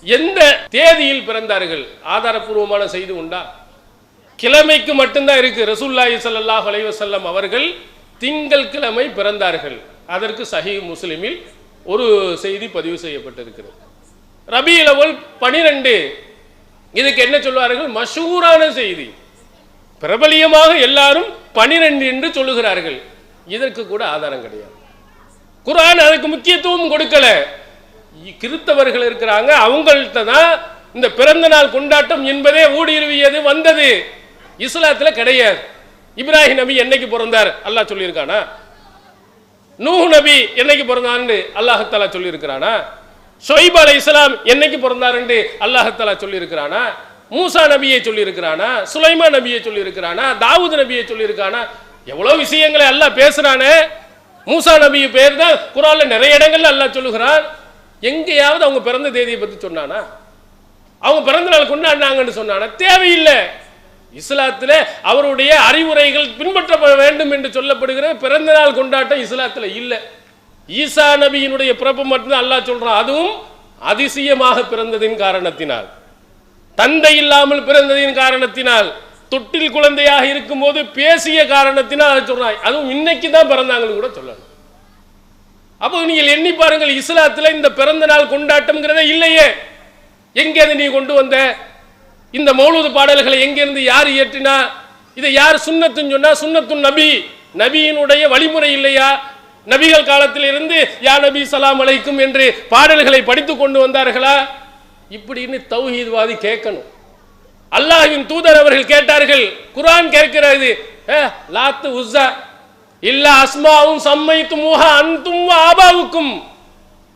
[SPEAKER 2] எந்த தேதியில் பிறந்தார்கள், ஆதாரபூர்வமான செய்தி உண்டா? கிழமைக்கு மட்டும்தான் இருக்கு. ரசூலுல்லாஹி ஸல்லல்லாஹு அலைஹி வஸல்லம் அவர்கள் திங்கள் கிழமை பிறந்தார்கள். அதற்கு சஹீஹ் முஸ்லிமில் ஒரு செய்தி பதிவு செய்யப்பட்டிருக்கிறது. ரபியுல் அவ்வல் 12. இதுக்கு என்ன சொல்வார்கள்? மஷூரான செய்தி, பிரபலியமாக எல்லாரும் 12 என்று சொல்லுகிறார்கள். இதற்கு கூட ஆதாரம் கிடையாது. குர்ஆன் அதுக்கு முக்கியத்துவம் கொடுக்கல. கிறிஸ்தவர்கள் இருக்கிறாங்க, அவங்கள்ட்ட தான் இந்த பிறந்த நாள் கொண்டாட்டம் என்பதே ஊடுருவியது வந்தது. இஸ்லாத்துல கிடையாது. இப்ராஹிம் நபி என்னைக்கு பிறந்தார் அல்லாஹ் சொல்லியிருக்கானா? நூஹ் நபி என்னைக்கு பிறந்தான்னு அல்லாஹ் தஆலா சொல்லியிருக்கிறானா? ஷுஐப் அலைஹிஸ்ஸலாம் என்னைக்கு பிறந்தாருன்னு அல்லாஹ் தஆலா சொல்லியிருக்கிறானா? மூசா நபியை சொல்லியிருக்கிறானா? சுலைமான் நபியை சொல்லியிருக்கிறானா? தாவூத் நபியை சொல்லியிருக்கானா? எவ்வளவு விஷயங்களை அல்லாஹ் பேசுறானே. மூசா நபி பேர் தான் குர்ஆன்ல நிறைய இடங்கள்ல அல்லாஹ் சொல்லுகிறான். எங்கேயாவது அவங்க பிறந்த தேதியை பத்தி சொன்னானா? அவங்க பிறந்த நாள் கொண்டாடினாங்கன்னு சொன்னானா? தேவையில்லை. இஸ்லாத்தில் அவருடைய அறிவுரைகள் பின்பற்றப்பட வேண்டும் என்று சொல்லப்படுகிற பிறந்த நாள் கொண்டாட்டம் இஸ்லாத்தில் இல்லை. ஈசா நபியினுடைய பிறப்பு மட்டும்தான் அல்லாஹ் சொல்றான். அதுவும் அதிசயமாக பிறந்ததின் காரணத்தினால், தந்தை இல்லாமல் பிறந்ததின் காரணத்தினால், தொட்டில் குழந்தையாக இருக்கும் போது பேசிய காரணத்தினால் அதை சொல்றாங்க. அதுவும் இன்னைக்கு தான் பிறந்தாங்கன்னு கூட சொல்லணும். அப்போ நீங்கள் எண்ணி பாருங்கள், இஸ்லாத்தில் இந்த பிறந்த நாள் கொண்டாட்டம்ங்கிறதே இல்லையே. எங்கே நீ கொண்டு வந்த இந்த மௌலூது பாடல்களை? எங்கிருந்து யார் இயற்றினா? இதை யார் சுன்னத்துன்னு சொன்னா? சுன்னத்துன் நபி, நபியினுடைய வழிமுறை இல்லையா? நபிகள் காலத்தில் இருந்து யா நபி சலாம் அலைக்கும் என்று பாடல்களை படித்து கொண்டு வந்தார்களா? இப்படின்னு தௌஹீத்வாதி கேட்கணும். அல்லாஹ்வின் தூதர் அவர்கள் கேட்டார்கள். குர்ஆன் கேட்கிறது, லாத்து உஸ்ஸா இல்லா அஸ்மாவும் சம்மைத்துமுஹா அன்தும் வ ஆபாவுக்கும்.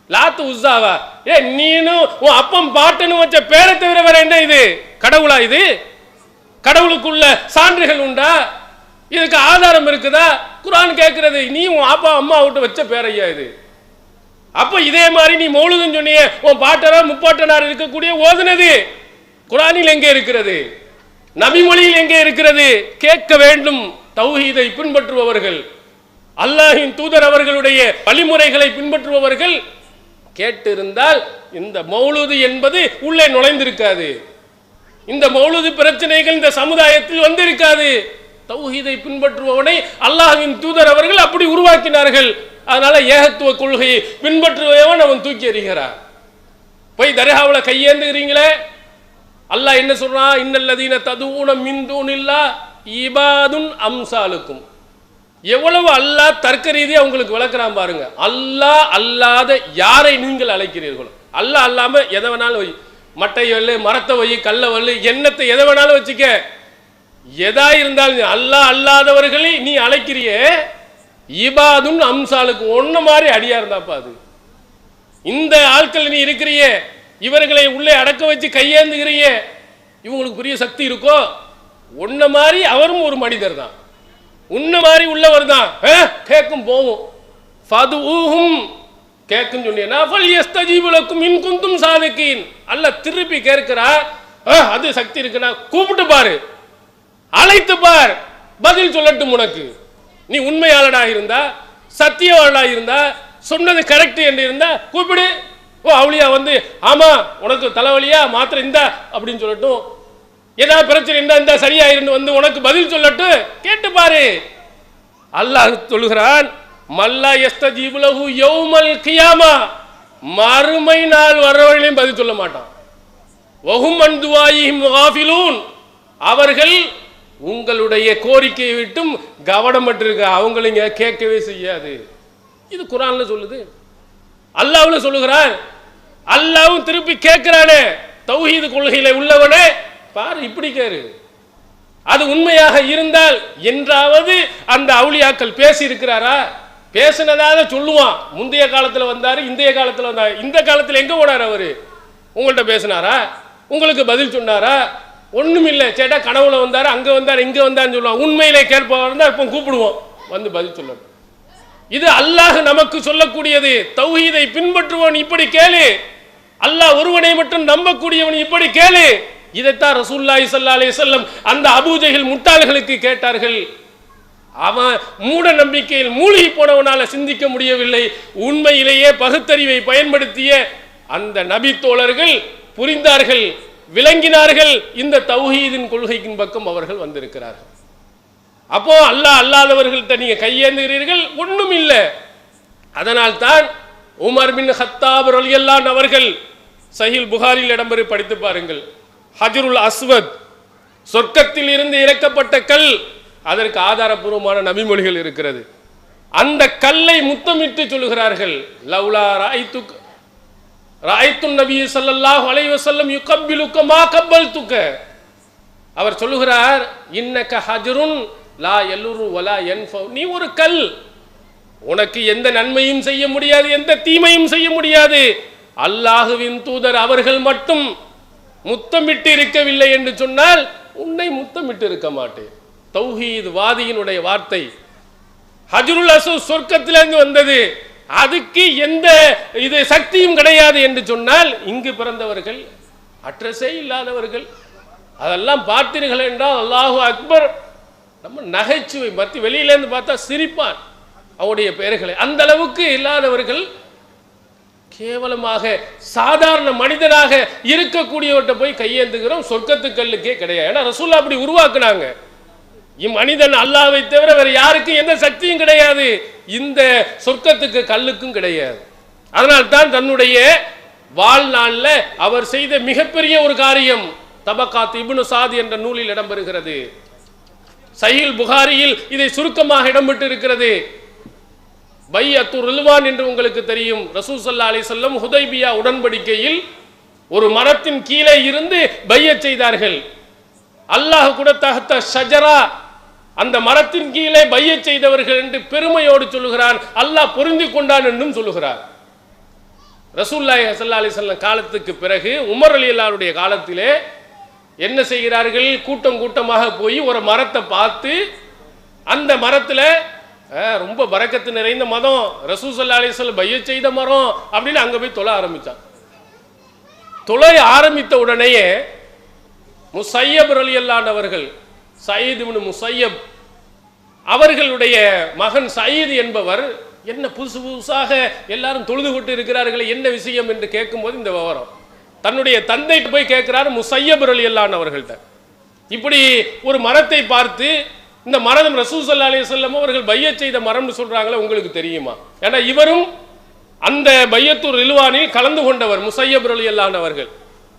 [SPEAKER 2] லாத்து உஸ்ஸாவா? நீனும் உன் அப்பம் பாட்டனும் வச்ச பேரை தவிர வேற என்ன இது? கடவுளா இது? கடவுளுக்குள்ள சான்றுகள் உண்டா? இதுக்கு ஆதாரம் இருக்குதா? குர்ஆன் கேட்கிறது, நீ உன் அப்பா அம்மா விட்டு வச்ச பேரையா இது? அப்ப இதே மாதிரி நீ மௌலூதுன்னு சொன்னியே, உன் பாட்டனார் முப்பாட்டனார் இருக்கக்கூடிய ஓதுனது குர்ஆனில் எங்கே இருக்கிறது? நபிமொழியில் எங்கே இருக்கிறது? கேட்க வேண்டும். தௌஹீதை பின்பற்றுபவர்கள், அல்லாஹ்வின் தூதர் அவர்களுடைய வழிமுறைகளை பின்பற்றுபவர்கள் கேட்டிருந்தால் இந்த மௌலூது என்பது உள்ளே நுழைந்திருக்காது. இந்த மௌலூது பிரச்சனைகள் இந்த சமுதாயத்தில் வந்திருக்காது. தௌஹீதை பின்பற்றுபவனை அல்லாஹ்வின் தூதர் அவர்கள் அப்படி உருவாக்கினார்கள். அதனால ஏகத்துவ கொள்கையை பின்பற்றுவவன் அவன் தூக்கி எறிகிறான். போய் தர்காவில் கையேந்துகிறீங்களே, அல்லாஹ் என்ன சொல்றான்? இன்னல்லதீன ததுஊன மின் தூனில்லாஹ் இபாதுன் அம்சாலுக்கும். எவ்வளவு அல்லாஹ் தர்க்க ரீதியாக உங்களுக்கு விளக்குறான் பாருங்க. அல்லாஹ் அல்லாத யாரை நீங்கள் அழைக்கிறீர்களோ, அல்லாஹ் அல்லாம எதை வேணாலும் வை, மட்டை வல்லு, மரத்தை வை, கல்ல வல்லு, எண்ணத்தை எதை வேணாலும் வச்சுக்க, எதா இருந்தாலும் அல்லாஹ் அல்லாதவர்களை நீ அழைக்கிறியே, இபாதுன் அம்சாலுக்கு ஒன்ன மாதிரி அடியா இருந்தாப்பா அது. இந்த ஆட்கள் நீ இருக்கிறியே, இவர்களை உள்ளே அடக்க வச்சு கையேந்துகிறியே, இவங்களுக்கு பெரிய சக்தி இருக்கோ? ஒன்ன மாதிரி அவரும் ஒரு மனிதர் தான், உன்ன மாதிரி உள்ளவர் தான். கேட்கும் போகும் ஃபதுஊஹும் கேட்கும் சொன்னீங்கன்னா ஃபல்யஸ்தஜீபு லக்கும் இன் குன்தும் சாதிகீன். அல்லாஹ் திருப்பி கேட்கிறா, அது சக்தி இருக்குன்னா கூப்பிட்டு பாரு, அழைத்து பார், பதில் சொல்லட்டும் உனக்கு. நீ உண்மையாளடா இருந்தா, சத்தியவாளடா இருந்தா, சொன்னது கரெக்ட் என்று இருந்தா கூப்பிடு. ஓ அவளியா வந்து ஆமா உனக்கு தலைவலியா மாத்திரை இந்தா அப்படின்னு சொல்லட்டும். ஏதாவது பிரச்சனை இருந்தா இந்த சரியா இருந்து வந்து உனக்கு பதில் சொல்லட்டும், கேட்டு பாரு. அல்லாஹ் சொல்லுகிறான், மல்லா யஸ்தஜீபு லஹு யௌமல் கியாமா, மறுமை நாள் வரவரையிலும் பதில் சொல்ல மாட்டான். வஹும் அன் துஆஇஹிம் காஃபிலூன், அவர்கள் உங்களுடைய கோரிக்கையை விட்டும் கவனமற்றிருக்க, அவங்களுங்க கேட்கவே செய்யாது. இது குர்ஆன்ல சொல்லுது, அல்லாஹ்வுல சொல்லுகிறான். அல்லாஹ்வும் திருப்பி கேட்கிறானே, தௌஹீது கொள்கையில உள்ளவனே பாரு, இப்படி கேரு. அது உண்மையாக இருந்தால் என்றாவது அந்த அவுலியாக்கள் பேசி இருக்கிறாரா? பேசினதாக சொல்லுவான். முந்தைய காலத்தில் வந்தாரு, இந்திய காலத்தில் வந்தாரு. இந்த காலத்தில் எங்க போனார் அவரு? உங்கள்கிட்ட பேசினாரா? உங்களுக்கு பதில் சொன்னாரா? ஒண்ணும் இல்லை. சேட்டா கனவுல வந்தாரு, அங்க வந்தாரு, இங்க வந்தாருன்னு சொல்லுவான். உண்மையிலே கேட்பவன் இருந்தா இப்போ கூப்பிடுவோம், வந்து பதில் சொல்லணும். இது அல்லாஹ் நமக்கு சொல்லக்கூடியது. தௌஹீதை பின்பற்றுவன் இப்படி கேளு, அல்லாஹ் ஒருவனை மட்டும் நம்பக்கூடியவன் இப்படி கேளு. இதைத்தான் ரசூலுல்லாஹி ஸல்லல்லாஹு அலைஹி வஸல்லம் அந்த அபூஜஹல் முட்டாள்களுக்கு கேட்டார்கள். அவன் மூட நம்பிக்கையில் மூழ்கி போனவனால சிந்திக்க முடியவில்லை. உண்மையிலேயே பகுத்தறிவை பயன்படுத்திய அந்த நபி தோழர்கள் புரிந்தார்கள், விளங்கினார்கள். இந்த தௌஹீதின் கொள்கையின் பக்கம் அவர்கள் வந்திருக்கிறார்கள். அப்போ அல்லாஹ் அல்லாதவர்கள்ட்ட நீங்க கையேந்துகிறீர்கள், ஒண்ணும் இல்லை. அதனால் தான் உமர் பின் கத்தாப் ரலியல்லாஹு அன்ஹு அவர்கள் சஹீஹ் புகாரியில் இடம்பெறு படித்து பாருங்கள். ஹஜ்ருல் அஸ்வத், சொர்க்கத்தில் இருந்து இறக்கப்பட்ட கல், அதற்கு ஆதாரபூர்வமான நபிமொழிகள் இருக்கிறது. அந்த கல்லை முத்தமிட்டு சொல்லுகிறார்கள், லவ்லா ரஅய்து நபி ஸல்லல்லாஹு அலைஹி வஸல்லம் யுகப்பிலுக மா கப்பல்துக. அவர் சொல்லுகிறார், இன்னக ஹஜ்ருன் லா யலுரு வலா யன்ஃபு. நீ ஒரு கல், உனக்கு எந்த நன்மையும் செய்ய முடியாது, எந்த தீமையும் செய்ய முடியாது. அல்லாஹுவின் தூதர் அவர்கள் மட்டும் முத்தமிட்டு இருக்கவில்லை என்று சொன்னால் உன்னை முத்தமிட்டு இருக்க மாட்டேன். தௌஹீத் வாதியினுடைய வார்த்தை. ஹஜ்ருல் அஸ்வத் சொர்க்கத்திலிருந்து வந்தது, அதுக்கு எந்த இது சக்தியும் கிடையாது என்று சொன்னால் இங்கு பிறந்தவர்கள், அட்ரஸே இல்லாதவர்கள், அதெல்லாம் பார்த்தீர்கள் என்றால் அல்லாஹு அக்பர். நம்ம நகைச்சுவை மத்தி வெளியிலேருந்து பார்த்தா சிரிப்பான் அவருடைய பெயர்களை. அந்த அளவுக்கு இல்லாதவர்கள், கேவலமாக சாதாரண மனிதனாக இருக்கக்கூடியவர்கிட்ட போய் கையேந்துகிறோம். சொர்க்கத்து கல்லுக்கே கிடையாது. ஏன்னா ரசூலுல்லாஹ் அப்படி உருவாக்குனாங்க. இம்மனிதன் அல்லாஹ்வை தவிர வேற யாருக்கும் எந்த சக்தியும் கிடையாது, இந்த சொர்க்கத்துக்கு கல்லுக்கும் கிடையாது. அதனால் தான் தன்னுடைய வாழ்நாள்ல அவர் செய்த மிகப்பெரிய ஒரு காரியம் தபகாத் இப்னு சாத் என்ற நூலில் இடம்பெறுகிறது. சஹீஹ் புகாரியில் இதை சுருக்கமாக இடம்பெற்று இருக்கிறது. பைஅத்துர் ரில்வான் என்று உங்களுக்கு தெரியும். ரசூல் ஸல்லல்லாஹு அலைஹி வஸல்லம் ஹுதைபியா உடன்படிக்கையில் ஒரு மரத்தின் கீழே இருந்து பைஅத் செய்தார்கள். அல்லாஹ் கூட தஹ்த ஷஜரா, அந்த மரத்தின் கீழே பைஅத் செய்தவர்கள் என்று பெருமையோடு சொல்லுகிறான். அல்லாஹ் பொருந்தி கொண்டான் என்றும் சொல்லுகிறார். ரசூலுல்லாஹி ஸல்லல்லாஹு அலைஹி வஸல்லம் காலத்துக்கு பிறகு உமர் ரலியல்லாஹுடைய காலத்திலே என்ன செய்கிறார்கள்? கூட்டம் கூட்டமாக போய் ஒரு மரத்தை பார்த்து, அந்த மரத்தில் ரொம்ப பரக்கத்து நிறைந்த மரம், ரசூல் ஸல்லல்லாஹு அலைஹி வஸல்லம் பைஅத் செய்த மரம் அப்படின்னு அங்கே போய் தொழ ஆரம்பித்தான். தொழ ஆரம்பித்த உடனேயே முஸையப் ரலியல்லாஹு அவர்கள், சயீத் இப்னு முஸையப் அவர்களுடைய மகன் சயீத் என்பவர், என்ன புதுசு புதுசாக எல்லாரும் தொழுது கொண்டு இருக்கிறார்களே, என்ன விஷயம் என்று கேட்கும்போது இந்த விவரம் தன்னுடைய தந்தை போய் கேட்கிறார் முஸையப் ரலியல்லாஹு அவர்கள்ட்ட. இப்படி ஒரு மரத்தை பார்த்து, இந்த மரம் ரசூல் ஸல்லல்லாஹு அலைஹி வஸல்லம் அவர்கள் பையத் செய்த மரம்னு சொல்றாங்களே, உங்களுக்கு தெரியுமா? ஏன்னா இவரும் அந்த பையத்துர் ரில்வானில் கலந்து கொண்டவர் முஸையப் ரலியல்லாஹு அவர்கள்.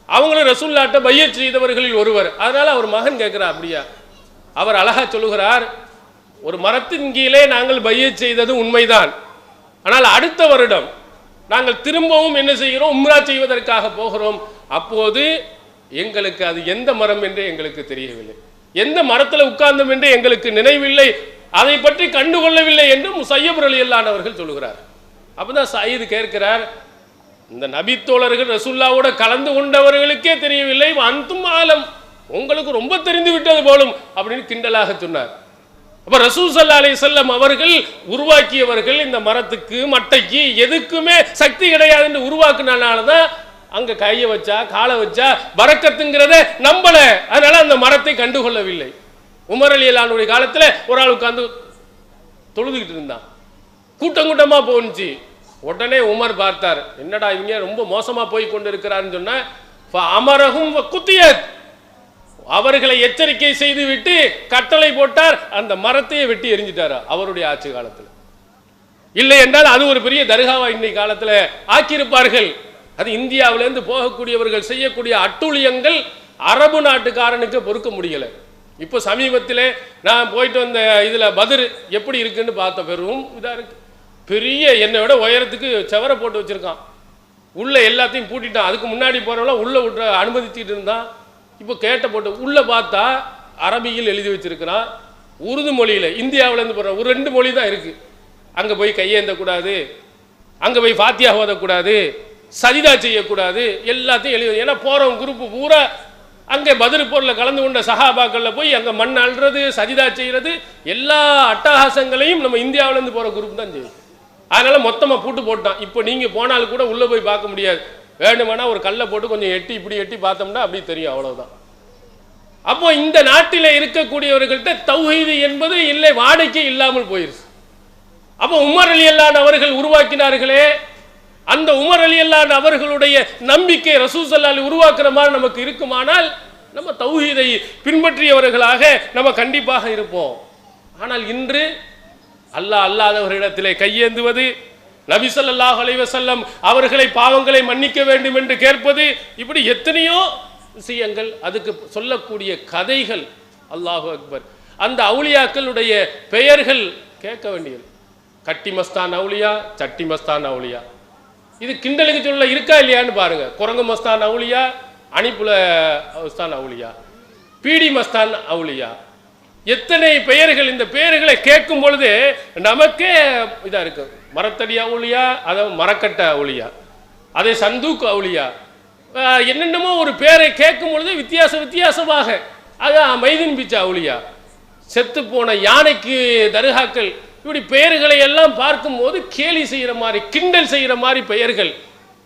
[SPEAKER 2] அவங்களும் ரசூலுல்லாஹ்ட்ட பையத் செய்தவர்களில் ஒருவர். அதனால அவர் மகன் கேட்கிறார். அப்படியா? அவர் அழகா சொல்லுகிறார், ஒரு மரத்தின் கீழே நாங்கள் பையத் செய்தது உண்மைதான். ஆனால் அடுத்த வருடம் நாங்கள் திரும்பவும் என்ன செய்கிறோம், உம்ரா செய்வதற்காக போகிறோம். அப்போது எங்களுக்கு அது எந்த மரம் என்று எங்களுக்கு தெரியவில்லை, எந்த மரத்தில் உட்கார்ந்தோம் என்று எங்களுக்கு நினைவில்லை, அதை பற்றி கண்டுகொள்ளவில்லை என்று முஸையப் ரலியல்லாஹு அவர்கள் சொல்லுகிறார். அப்பதான் சயீத் கேட்கிறார், இந்த நபி தோழர்கள் ரசூலுல்லாஹ்வோட கலந்து கொண்டவர்களுக்கே தெரியவில்லை, அன்தும் ஆலம், உங்களுக்கு ரொம்ப தெரிந்து விட்டது போலும் அப்படின்னு கிண்டலாக சொன்னார். அப்ப ரசூல் ஸல்லல்லாஹு அலைஹி வஸல்லம் அவர்கள் உருவாக்கியவர்கள் இந்த மரத்துக்கு மட்டைக்கு எதுக்குமே சக்தி கிடையாது என்று உருவாக்குனால தான் அங்க கையை வச்சா காலை வச்சா பரக்கத்துங்கிறத நம்பல. அதனால அந்த மரத்தை கண்டுகொள்ளவில்லை. உமர் ரலியல்லாஹு அன்ஹுடைய காலத்துல ஒரு ஆள் உட்கார்ந்து தொழுதுகிட்டு இருந்தான், கூட்டம் கூட்டமா போனுச்சு. உடனே உமர் பார்த்தார், என்னடா இவங்க ரொம்ப மோசமா போய் கொண்டு இருக்கிறான்னு சொன்ன, அமரஹும் குத்தியத், அவர்களை எச்சரிக்கை செய்து விட்டு கட்டளை போட்டார், அந்த மரத்தையே வெட்டி எரிஞ்சிட்டார் அவருடைய ஆட்சி காலத்தில். இல்லை என்றால் அது ஒரு பெரிய தர்காவா இன்னைக்கு காலத்தில் ஆக்கியிருப்பார்கள். அது இந்தியாவிலிருந்து போகக்கூடியவர்கள் செய்யக்கூடிய அட்டூழியங்கள் அரபு நாட்டுக்காரனுக்கு பொறுக்க முடியலை. இப்போ சமீபத்தில் நான் போயிட்டு வந்த இதில் பத்ர் எப்படி இருக்குன்னு பார்த்த பெரும் இதாக இருக்கு. பெரிய என்னை விட உயரத்துக்கு செவரை போட்டு வச்சிருக்கான், உள்ள எல்லாத்தையும் பூட்டிட்டான். அதுக்கு முன்னாடி போறவங்களாம் உள்ள விட்டு அனுமதிச்சுட்டு இருந்தான். இப்போ கேட்ட போட்டு உள்ள பார்த்தா அரபியில் எழுதி வச்சிருக்கிறான், உருது மொழியில், இந்தியாவிலேருந்து போகிற ஒரு 2 மொழி தான் இருக்கு. அங்கே போய் கையேந்தக்கூடாது, அங்கே போய் ஃபாத்தியா ஓதக்கூடாது, சஜிதா செய்யக்கூடாது, எல்லாத்தையும் எழுதி. ஏன்னா போகிறவங்க குரூப்பு பூரா அங்கே பத்ர் போரில் கலந்து கொண்ட சஹாபாக்களில் போய் அங்கே மண் அள்ளுறது, சஜிதா செய்கிறது, எல்லா அட்டகாசங்களையும் நம்ம இந்தியாவிலேருந்து போகிற குரூப் தான் செய்யும். அதனால மொத்தமாக பூட்டு போட்டான். இப்போ நீங்கள் போனாலும் கூட உள்ளே போய் பார்க்க முடியாது. வேணுமானா ஒரு கல்லை போட்டு கொஞ்சம் எட்டி இப்படி எட்டி பார்த்தோம்னா அப்படி தெரியும், அவ்வளவுதான். அப்போ இந்த நாட்டில் இருக்கக்கூடியவர்கள்ட்ட தௌஹீது என்பது இல்லை, வாடகை இல்லாமல் போயிருச்சு. அப்போ உமர் ரலியல்லாஹு அவர்கள் உருவாக்கினார்களே, அந்த உமர் ரலியல்லாஹு அவர்களுடைய நம்பிக்கை ரசூல் ஸல்லல்லாஹு அலைஹி உருவாக்குற மாதிரி நமக்கு இருக்குமானால் நம்ம தௌஹீதை பின்பற்றியவர்களாக நம்ம கண்டிப்பாக இருப்போம். ஆனால் இன்று அல்லாஹ் அல்லாதவர்களிடத்திலே கையேந்துவது, நபி ஸல்லல்லாஹு அலைஹி வஸல்லம் அவர்களை பாவங்களை மன்னிக்க வேண்டும் என்று கேட்பது, இப்படி எத்தனையோ விஷயங்கள், அதுக்கு சொல்லக்கூடிய கதைகள். அல்லாஹு அக்பர். அந்த அவுலியாக்களுடைய பெயர்கள் கேட்க வேண்டியது. கட்டி மஸ்தான் அவுலியா, சட்டி மஸ்தான் அவுலியா, இது கிண்டலுக்கு சொல்ல இருக்கா இல்லையான்னு பாருங்க. குரங்கு மஸ்தான் அவுலியா, அணிப்புல மஸ்தான் அவுலியா, பீடி மஸ்தான் அவுலியா, எத்தனை பெயர்கள். இந்த பெயர்களை கேட்கும் பொழுது நமக்கே இதா இருக்கு. மரத்தடி அவுலியா, அதை மரக்கட்ட அவுலியா, அதை சந்தூக் அவுலியா, என்னென்னமோ ஒரு பேரை கேட்கும் பொழுது வித்தியாசமாக. அதான் மைதீன் பிச்சா அவுலியா, செத்து போன யானைக்கு தர்காக்கள், இப்படி பெயர்களை எல்லாம் பார்க்கும்போது கேலி செய்கிற மாதிரி, கிண்டல் செய்கிற மாதிரி பெயர்கள்.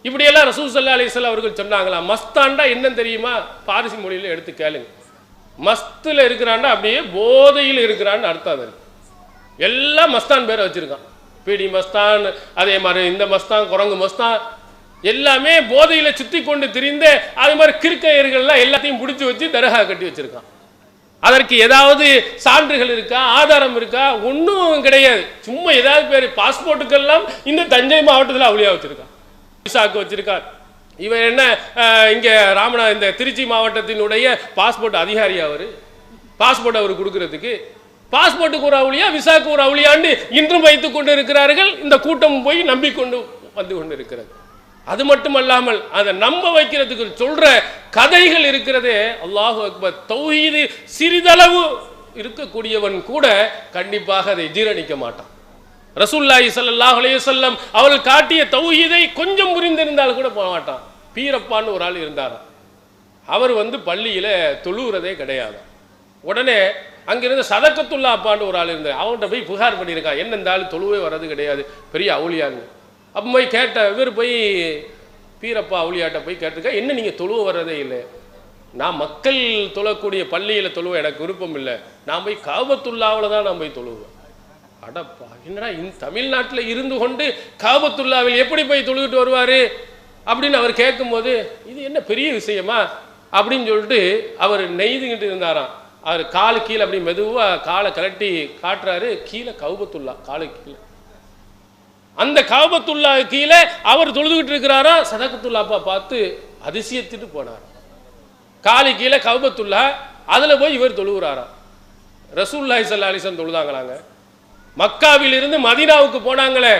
[SPEAKER 2] இப்படியெல்லாம் ரசூல் ஸல்லல்லாஹு அலைஹி வஸல்லம் அவர்கள் சொன்னாங்களா? மஸ்தாண்டா என்னன்னு தெரியுமா? பாரிசி மொழியில் எடுத்து கேளுங்க. மஸ்தில் இருக்கிறான்டா அப்படியே போதையில் இருக்கிறான்னு அர்த்தம். அது எல்லாம் மஸ்தான் பேரை வச்சிருக்கான். பீடி மஸ்தான், அதே மாதிரி இந்த மஸ்தான், குரங்கு மஸ்தான், எல்லாமே போதையில் சுற்றி கொண்டு திரிந்த அது மாதிரி கிறுக்கையர்கள்லாம் எல்லாத்தையும் பிடிச்சி வச்சு தர்கா கட்டி வச்சிருக்கான். அதற்கு ஏதாவது சான்றுகள் இருக்கா, ஆதாரம் இருக்கா? ஒன்றும் கிடையாது. சும்மா ஏதாவது பேர். பாஸ்போர்ட்டுக்கெல்லாம் இந்த தஞ்சை மாவட்டத்தில் அவுலியா வச்சிருக்கான், விசாக்கு வச்சிருக்கான். இவன் என்ன இங்கே இந்த திருச்சி மாவட்டத்தினுடைய பாஸ்போர்ட் அதிகாரி. அவர் பாஸ்போர்ட் அவர் கொடுக்கறதுக்கு பாஸ்போர்ட்டுக்கு ஒரு அவுலியா, விசாக்கு ஒரு அவுலியான்னு இன்றும் வைத்துக் கொண்டு இருக்கிறார்கள். இந்த கூட்டம் போய் நம்பிக்கொண்டு வந்து கொண்டு இருக்கிறது. அது மட்டுமல்லாமல் அதை நம்ப வைக்கிறதுக்கு சொல்ற கதைகள் இருக்கிறதே. அல்லாஹு அக்பர். தௌஹீது சிறிதளவு இருக்கக்கூடியவன் கூட கண்டிப்பாக அதை ஜீரணிக்க மாட்டான். ரசூலுல்லாஹி ஸல்லல்லாஹு அலைஹி வஸல்லம் அவர்கள் காட்டிய தௌஹீதை கொஞ்சம் புரிந்திருந்தால் கூட போக மாட்டான். பீரப்பான்னு ஒரு ஆள் இருந்தாராம். அவர் பள்ளியில் தொழுகிறதே கிடையாது. உடனே அங்கிருந்து சதக்கத்துல்லா அப்பான்னு ஒரு ஆள் இருந்தார். அவன்கிட்ட போய் புகார் பண்ணியிருக்கான், என்ன இந்த ஆள் தொழுவே வர்றது கிடையாது, பெரிய அவுலியாங்க. அப்போ போய் கேட்ட இவர் போய் பீரப்பா அவுலியாட்ட போய் கேட்டிருக்கா, என்ன நீங்கள் தொழுவ வர்றதே இல்லை, நான் மக்கள் தொழக்கூடிய பள்ளியில் தொழுவேன், எனக்கு விருப்பம் இல்லை, நான் போய் காபத்துல்லாவில் தான் நான் போய் தொழுவேன். அடப்பா, என்னடா இந்த தமிழ்நாட்டில் இருந்து கொண்டு காபத்துல்லாவில் எப்படி போய் தொழுகிட்டு வருவார் அப்படின்னு அவர் கேட்கும்போது, இது என்ன பெரிய விஷயமா அப்படின்னு சொல்லிட்டு அவர் நெய்துகிட்டு இருந்தாராம். அவர் காலு கீழே அப்படி மெதுவாக காலை கலட்டி காட்டுறாரு, கீழே காபத்துல்லா, காலு கீழே, அந்த காபத்துல்லா கீழே அவர் தொழுதுகிட்டு இருக்கிறாரா. சதகத்துல்லாப்பா பார்த்து அதிசயத்துட்டு போனார். காலு கீழே காபத்துல்லா, அதில் போய் இவர் தொழுகிறாரா. ரசூலுல்லாஹி ஸல்லல்லாஹு அலைஹி வஸல்லம் தொழுதாங்களாங்க. மக்காவில் இருந்து மதீனாவுக்கு போனாங்களே,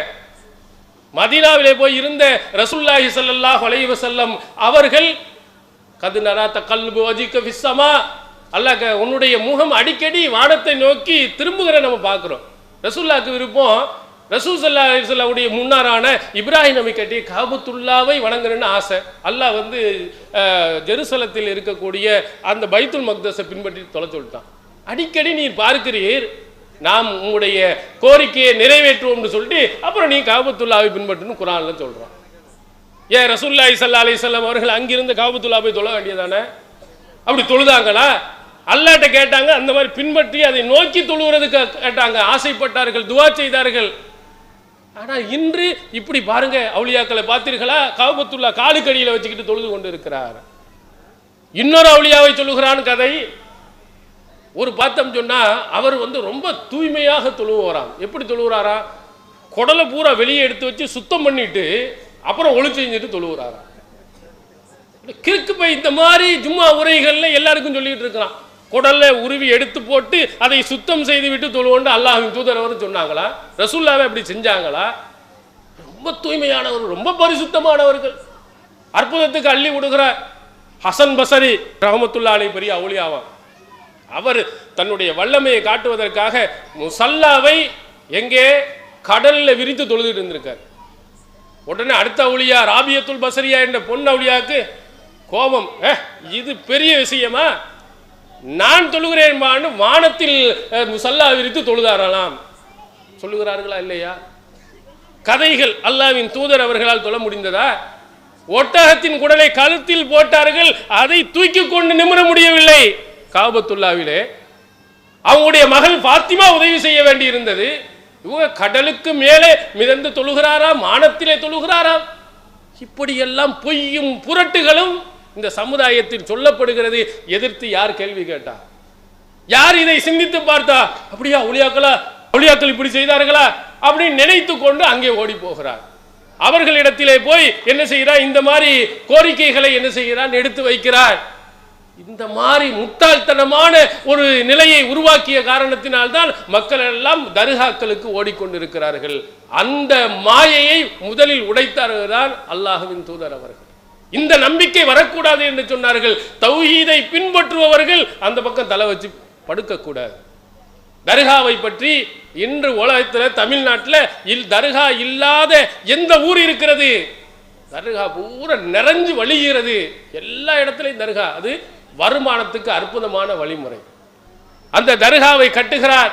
[SPEAKER 2] மதீனாவிலே போய் இருந்த ரசூலுல்லாஹி ஸல்லல்லாஹு அலைஹி வஸல்லம் அவர்கள் கது நரா தகல்லுபு வஜிக ஃபிஸ்ஸமா, அல்லாஹ் உன்னுடைய முகம் அடிக்கடி வானத்தை நோக்கி திரும்புகிற நம்ம பார்க்குறோம். ரசூலுல்லாஹ்க்கு விருப்பம் ரசூல் ஸல்லல்லாஹு அலைஹி வஸல்லம் உடைய முன்னாரான இப்ராஹிம் நபி கட்டி காபத்துல்லாவை வணங்குறேன்னு ஆசை. அல்லாஹ் வந்து ஜெருசலத்தில் இருக்கக்கூடிய அந்த பைத்துல் மக்தஸை பின்பற்றி தொலை சொல்லிட்டான். அடிக்கடி நீர் பார்க்கிறீர், நாம் உங்களுடைய கோரிக்கையை நிறைவேற்றுவோம்னு சொல்லிட்டு அப்புறம் நீ காபத்துல்லாவை பின்பற்றுன்னு குர்ஆன்ல சொல்றான். ஏன் ரசூலுல்லாஹி ஸல்லல்லாஹு அலைஹி வஸல்லம் அவர்கள் அங்கிருந்து காபத்துல்லா போய் தொழ வேண்டியதானே? அப்படி தொழுதாங்களா? அல்லாஹ்ட்ட கேட்டாங்க, அந்த மாதிரி பின்பற்றி அதை நோக்கி தொழுகிறதுக்கு கேட்டாங்க, ஆசைப்பட்டார்கள், துஆ செய்தார்கள். ஆனால் இன்று இப்படி பாருங்க, அவுலியாக்களை பார்த்தீர்களா? காபத்துல்லா காலுக்கடியில் வச்சுக்கிட்டு தொழுது கொண்டு இருக்கிறார். இன்னொரு அவுலியாவை சொல்லுகிறான் கதை. ஒரு பார்த்தம் சொன்னா அவர் வந்து ரொம்ப தூய்மையாக தொழுவாராம். எப்படி தொழுகிறாரா? குடலை பூரா வெளியே எடுத்து வச்சு சுத்தம் பண்ணிட்டு அப்புறம் ஒளி செஞ்சுட்டு தொழுகிறாரா. கிறுக்கு போய் இந்த மாதிரி ஜும்மா உரைகள்ல எல்லாருக்கும் சொல்லிட்டு இருக்கிறான். குடல்ல உருவி எடுத்து போட்டு அதை சுத்தம் செய்து விட்டு தொழுவோன்னு அல்லாஹ்வின் தூதர் அவர் சொன்னாங்களா? ரசூலுல்லாஹ் அப்படி செஞ்சாங்களா? ரொம்ப தூய்மையானவர், ரொம்ப பரிசுத்தமானவர்கள். அற்புதத்துக்கு அள்ளி விடுகிறார். ஹசன் பஸரி ரஹ்மத்துல்லாஹி அலைஹி பெரிய அவுலியாவாம். அவர் தன்னுடைய வல்லமையை காட்டுவதற்காக முசல்லாவை எங்கே கடல்ல விரித்து தொழுதுட்டு இருந்திருக்கார். உடனே அடுத்த அவுலியா ராபியத்துல் பஸரியா என்ற பொன் அவுலியாவுக்கு கோபம், இது பெரிய விஷயமா, நான் தொழுகிறேன் வானத்தில் முசல்லா விரித்து தொழுதாரலாம் சொல்லுகிறார்களா இல்லையா? கதைகள். அல்லாஹ்வின் தூதர் அவர்களால் தொழ முடிந்ததா? ஒட்டகத்தின் குடலை கழுத்தில் போட்டார்கள், அதை தூக்கி கொண்டு நிமிர முடியவில்லை. காபத்துல்லாவிலே அவங்களுடைய மகள் ஃபாத்திமா உதவி செய்ய வேண்டி இருந்தது. இவங்க கடலுக்கு மேலே மிதந்து தொழுகிறாரா, வானத்திலே தொழுகிறாரா? இப்படியெல்லாம் பொய்யும் புரட்டுகளும் இந்த சமுதாயத்தில் சொல்லப்படுகிறது. எதிர்த்து யார் கேள்வி கேட்டா? யார் இதை சிந்தித்து பார்த்தா? அப்படியா அவுலியாக்கள் இப்படி செய்தார்களா அப்படின்னு நினைத்து கொண்டு அங்கே ஓடி போகிறார். அவர்களிடத்திலே போய் என்ன செய்கிறார்? இந்த மாதிரி கோரிக்கைகளை என்ன செய்கிறார்? எடுத்து வைக்கிறார். இந்த மாதிரி முட்டாள்தனமான ஒரு நிலையை உருவாக்கிய காரணத்தினால்தான் மக்கள் எல்லாம் தர்காக்களுக்கு ஓடிக்கொண்டிருக்கிறார்கள். அந்த மாயையை முதலில் உடைத்தார்கள் அல்லாஹ்வின் தூதர் அவர்கள். இந்த நம்பிக்கை வரக்கூடாது என்று சொன்னார்கள். தௌஹீதை பின்பற்றுபவர்கள் அந்த பக்கம் தலை வச்சு படுக்கக்கூடாது. தர்காவை பற்றி இன்று உலகத்தில் தமிழ்நாட்டில் தர்கா இல்லாத எந்த ஊர் இருக்கிறது? தர்கா பூரா நிறைஞ்சு வழிகிறது. எல்லா இடத்துலையும் தர்கா. அது வருமானத்துக்கு அற்புதமான வழிமுறை. அந்த தர்காவை கட்டுகிறார்.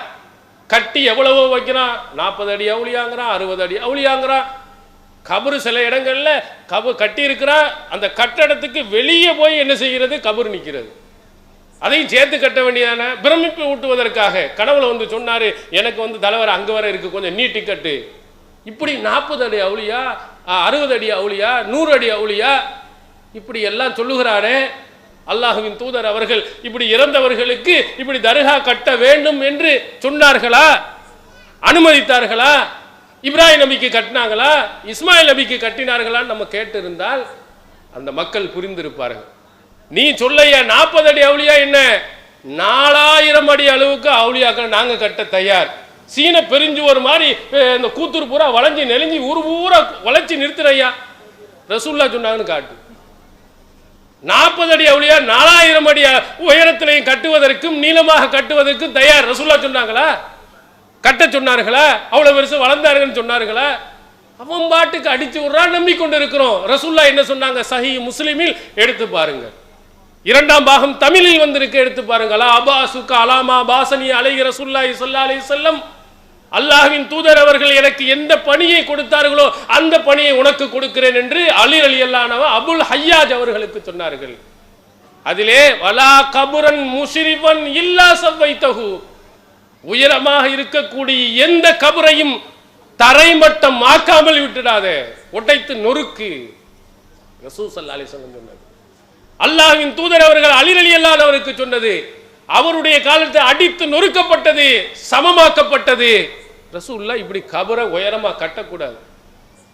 [SPEAKER 2] கட்டி எவ்வளவோ வைக்கிறான். 40 அடி அவுளியாங்கிறான், 60 அடி அவுளியாங்கிறான். கபரு சில இடங்கள்ல கட்டி இருக்கிறான். அந்த கட்டடத்துக்கு வெளியே போய் என்ன செய்கிறது? கபர் நிற்கிறது. அதையும் சேர்த்து கட்ட வேண்டியதான பிரமிப்பு ஊட்டுவதற்காக கனவுல வந்து சொன்னாரு, எனக்கு வந்து தலைவர் அங்க வர இருக்கு, கொஞ்சம் நீட்டி கட்டு. இப்படி 40 அடி அவுளியா, 60 அடி அவுளியா, 100 அடி அவுளியா, இப்படி எல்லாம் சொல்லுகிறாரே. அல்லாஹ்வின் தூதர் அவர்கள் இப்படி இறந்தவர்களுக்கு இப்படி தர்கா கட்ட வேண்டும் என்று சொன்னார்களா? அனுமதித்தார்களா? இப்ராஹிம் நபிக்கு கட்டினாங்களா? இஸ்மாயில் நபிக்கு கட்டினார்களான்னு நம்ம கேட்டு இருந்தால் அந்த மக்கள் புரிந்திருப்பார்கள். நீ சொல்லையா 40 அடி அவுளியா என்ன, 4000 அடி அளவுக்கு அவுளியாக்கள் நாங்க கட்ட தயார். சீன பெரிஞ்சு ஒரு மாதிரி இந்த கூத்துரு பூரா வளைஞ்சி நெளிஞ்சி ஊர் பூரா வளைச்சி நிறுத்துறையா ரசூல்லா சொன்னாங்கன்னு காட்டு. 40 அடி அவுளியா 4000 அடி உயரத்திலையும் கட்டுவதற்கும் நீளமாக கட்டுவதற்கும் தயார். ரசூல்லா சொன்னாங்களா? கட்ட சொன்னார்களா? அவ்வளவு பெருசு வளர்ந்தார்கள் சொன்னார்களா? அவன் பாட்டுக்கு அடிச்சு விடுறான், நம்பிக்கொண்டு இருக்கிறோம். ரசூல்லா என்ன சொன்னாங்க? சஹீஹ் முஸ்லிமில் எடுத்து பாருங்கள். 2ஆம் பாகம் தமிழில் வந்திருக்கு, எடுத்து பாருங்களா. அபாசுக அலாமா பாசனி அலைஹி ரசூலுல்லாஹி ஸல்லல்லாஹு அலைஹி வஸல்லம், அல்லாஹ்வின் தூதர் அவர்கள் எனக்கு எந்த பணியை கொடுத்தார்களோ அந்த பணியை உனக்கு கொடுக்கிறேன் என்று அலி ரலியல்லாஹு அன்ஹு அபுல் ஹய்யாஜ் அவர்களுக்கு சொன்னார்கள். அதிலே வலா கபுரன் முஷ்ரிஃபன் இல்லா சவ்வைத்தஹு, உயரமாக இருக்கக்கூடிய எந்த கபரையும் தரைமட்டம் ஆக்காமல் விட்டுடாதே, உடைத்து நொறுக்கு. ரசூல் ஸல்லல்லாஹு அலைஹி வஸல்லம் சொன்னது. அல்லாஹ்வின் தூதர் அவர்கள் அலி ரலியல்லாஹு அன்ஹு அவருக்கு சொன்னது. அவருடைய காலத்தில் அடித்து நொறுக்கப்பட்டது, சமமாக்கப்பட்டது. ரசூலுல்லாஹ் இப்படி கபரை உயரமா கட்டக்கூடாது,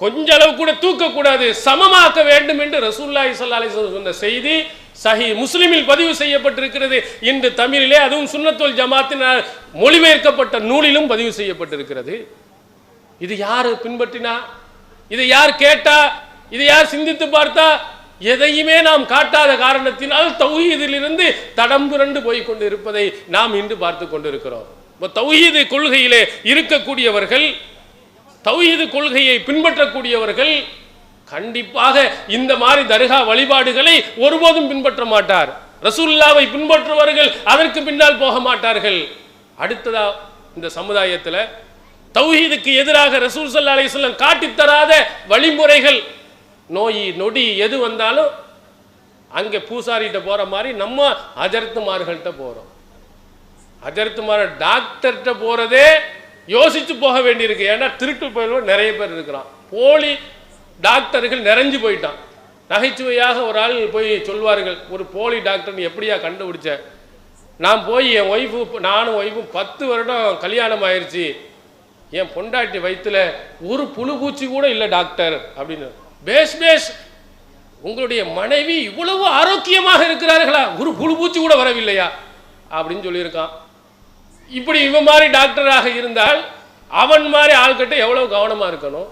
[SPEAKER 2] கொஞ்ச அளவு கூட தூக்கக்கூடாது, சமமாக்க வேண்டும் என்று ரசூலுல்லாஹி ஸல்லல்லாஹு அலைஹி வஸல்லம் சொன்ன செய்தி சஹீஹ் முஸ்லிமில் பதிவு செய்யப்பட்டிருக்கிறது. இன்று தமிழிலே, அதுவும் சுன்னத்துல் ஜமாத்தினால் மொழிபெயர்க்கப்பட்ட நூலிலும் பதிவு செய்யப்பட்டிருக்கிறது. இது யார் பின்பற்றினா, இதை யார் கேட்டா, இதை யார் சிந்தித்து பார்த்தா? எதையுமே நாம் காட்டாத காரணத்தினால் தௌஹீதிலிருந்து தடம் புரண்டு போய் கொண்டு இருப்பதை நாம் இன்று பார்த்து கொண்டிருக்கிறோம். தௌஹீது கொள்கையிலே இருக்கக்கூடியவர்கள், தௌஹீது கொள்கையை பின்பற்றக்கூடியவர்கள் கண்டிப்பாக இந்த மாதிரி தர்கா வழிபாடுகளை ஒருபோதும் பின்பற்ற மாட்டார். ரசூலுல்லாஹ்வை பின்பற்றுபவர்கள் அதற்கு பின்னால் போக மாட்டார்கள். அடுத்ததா இந்த சமுதாயத்தில் தௌஹீதுக்கு எதிராக ரசூல் ஸல்லல்லாஹு அலைஹி வஸல்லம் காட்டித்தராத வழிமுறைகள், நோய் நொடி எது வந்தாலும் அங்கே பூசாரிகிட்ட போகிற மாதிரி நம்ம அஜர்த்துமார்கள்ட்ட போகிறோம். அஜர்த்துமார் டாக்டர்கிட்ட போகிறதே யோசித்து போக வேண்டியிருக்கு. ஏன்னா திருட்டு போய் நிறைய பேர் இருக்கிறான், போலி டாக்டர்கள் நிறைஞ்சு போயிட்டான். நகைச்சுவையாக ஒரு ஆள் போய் சொல்வார்கள், ஒரு போலி டாக்டர்னு எப்படியா கண்டுபிடிச்ச? நான் போய் என் ஒய்ஃபு, நானும் ஒய்ஃபும் 10 வருடம் கல்யாணம் ஆயிடுச்சு, என் பொண்டாட்டி வயிற்றுல ஒரு புழு பூச்சி கூட இல்லை டாக்டர் அப்படின்னு. பேஸ் பேஸ், உங்களுடைய மனைவி இவ்வளவு ஆரோக்கியமாக இருக்கிறார்களா, ஒரு புழு பூச்சி கூட வரவில்லையா அப்படின்னு சொல்லியிருக்கான். இப்படி இவன் மாதிரி டாக்டராக இருந்தால் அவன் மாதிரி ஆள்கிட்ட எவ்வளவு கவனமாக இருக்கணும்.